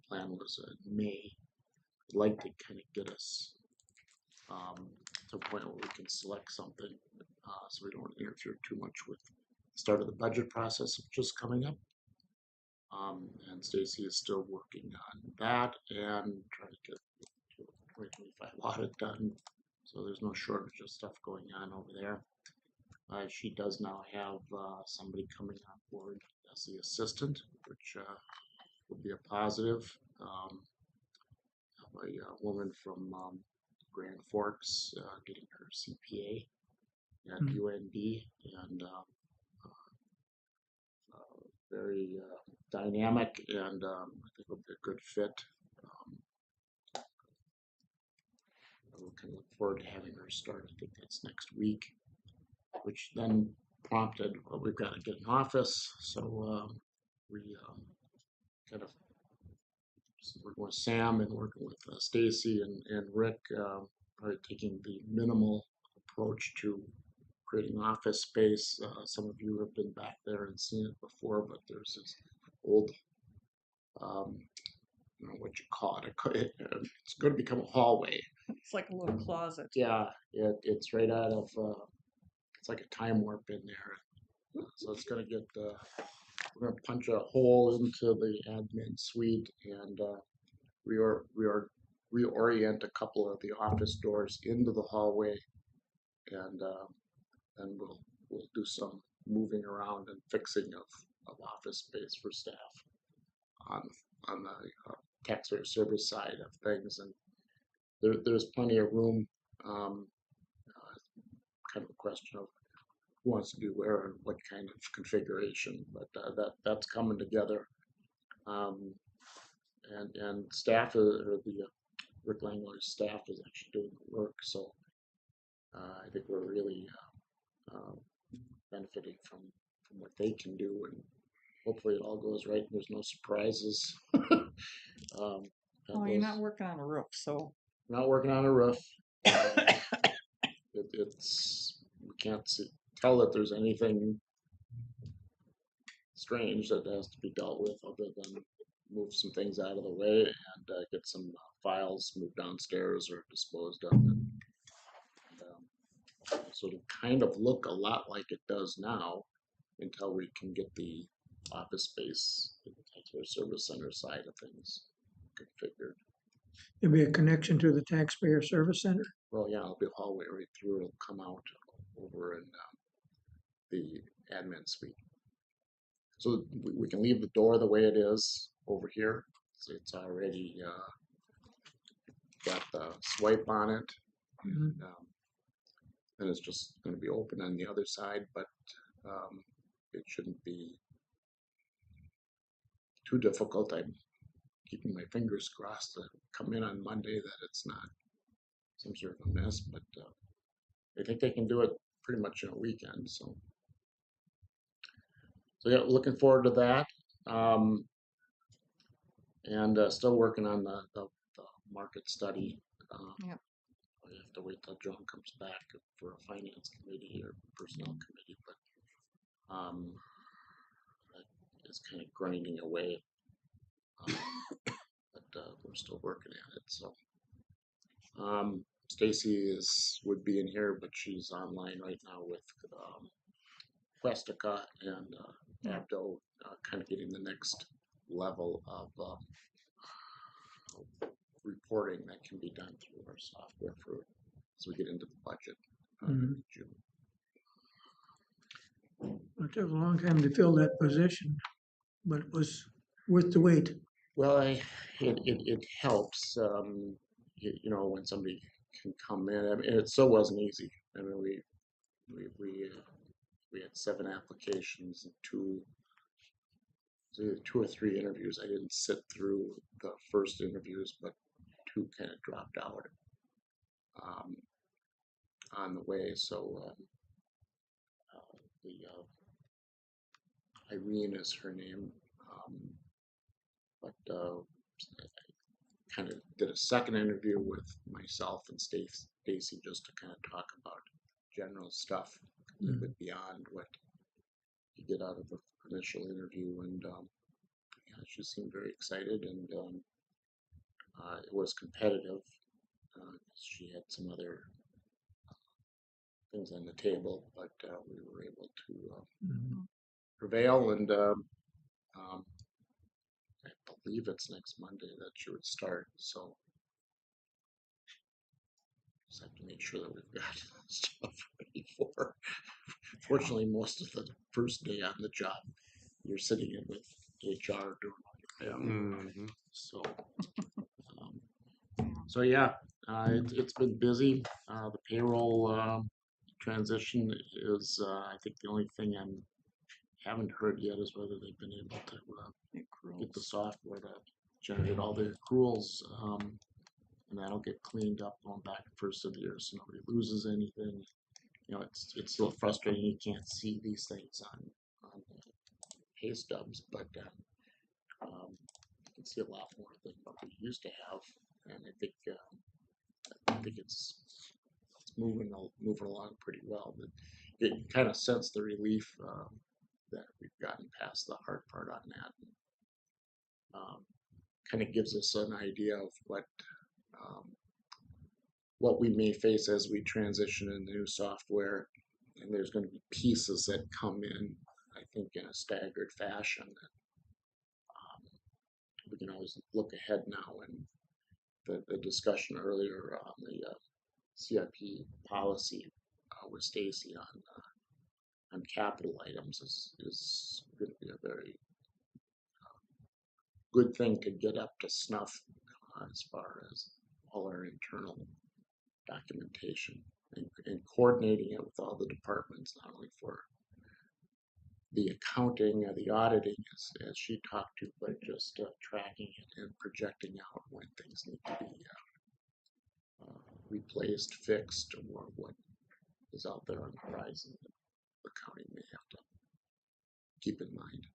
plan was May. I'd like to kind of get us to a point where we can select something so we don't interfere too much with the start of the budget process, which is coming up. And Stacy is still working on that and trying to get the 2025 audit done. So there's no shortage of stuff going on over there. She does now have somebody coming on board as the assistant, which will be a positive. A woman from Grand Forks getting her CPA at UNB, and very dynamic, and I think will be a good fit. We can look forward to having her start. I think that's next week, which then prompted, well, we've got to get an office. So we kind of working with Sam and working with Stacy and Rick, probably taking the minimal approach to creating office space. Some of you have been back there and seen it before, but there's this old, what you call it. It's going to become a hallway. It's like a little closet. Yeah, it's right out of, it's like a time warp in there. So it's going to get, we're going to punch a hole into the admin suite and reorient a couple of the office doors into the hallway, and then we'll do some moving around and fixing of office space for staff on the taxpayer service side of things, and there's plenty of room. Kind of a question of who wants to be where and what kind of configuration, but that's coming together. And staff, or the Rick Langler's staff, is actually doing the work, so I think we're really benefiting from what they can do, and hopefully it all goes right and there's no surprises. Oh, you're not working on a roof, so. Not working on a roof. We can't tell that there's anything strange that has to be dealt with, other than move some things out of the way and get some files moved downstairs or disposed of. So it'll kind of look a lot like it does now until we can get the office space in the taxpayer service center side of things configured. There'll be a connection to the taxpayer service center. Well, yeah, it'll be a hallway right through. It'll come out over in the admin suite. So we can leave the door the way it is over here. So it's already got the swipe on it. Mhm. And it's just going to be open on the other side, but it shouldn't be too difficult. I'm keeping my fingers crossed to come in on Monday that it's not some sort of a mess, but I think they can do it pretty much in a weekend. So yeah, looking forward to that. And still working on the market study. Yep. We have to wait till John comes back for a finance committee or personnel committee, but that is kind of grinding away. But we're still working at it. So Stacy would be in here, but she's online right now with Questica and Abdo, kind of getting the next level of reporting that can be done through our software as we get into the budget in June. It took a long time to fill that position, but it was worth the wait. Well, it helps, you know, when somebody can come in. I mean, it still wasn't easy. I mean, we had 7 applications and either 2 or 3 interviews. I didn't sit through the first interviews, but 2 kind of dropped out on the way. So Irene is her name, but I kind of did a second interview with myself and Stacy just to kind of talk about general stuff, a little bit beyond what you get out of the initial interview. And yeah, she seemed very excited, and it was competitive. She had some other things on the table, but we were able to prevail, and I believe it's next Monday that she would start. So just have to make sure that we've got stuff ready for her. Fortunately, most of the first day on the job, you're sitting in with HR doing all your thing. So yeah, it's been busy. The payroll transition is, I think, the only thing I haven't heard yet is whether they've been able to get the software to generate all the accruals, and that'll get cleaned up going back first of the year, so nobody loses anything. You know, it's still frustrating. You can't see these things on pay stubs, but you can see a lot more than what we used to have, and I think it's moving along pretty well. But it kind of sense the relief that we've gotten past the hard part on that. Kind of gives us an idea of what we may face as we transition in the new software. And there's going to be pieces that come in, I think, in a staggered fashion. We can always look ahead now, and the discussion earlier on the CIP policy with Stacy on capital items is going to be a very good thing to get up to snuff as far as all our internal documentation and coordinating it with all the departments, not only for the accounting or the auditing as she talked to, but just tracking it and projecting out when things need to be replaced, fixed, or what is out there on the horizon that the county may have to keep in mind.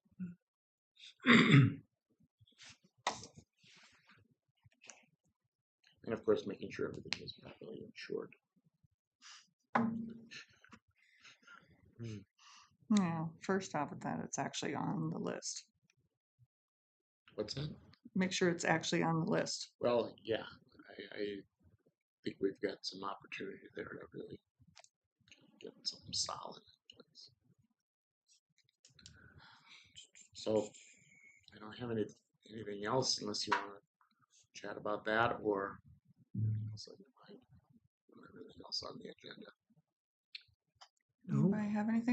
And of course, making sure everything is properly insured. Yeah, first off with that, it's actually on the list. What's that? Make sure it's actually on the list. Well, yeah, I think we've got some opportunity there to really get something solid in place. So I don't have anything else unless you want to chat about that or else on your mind, or everything else on the agenda. No. Anybody have anything?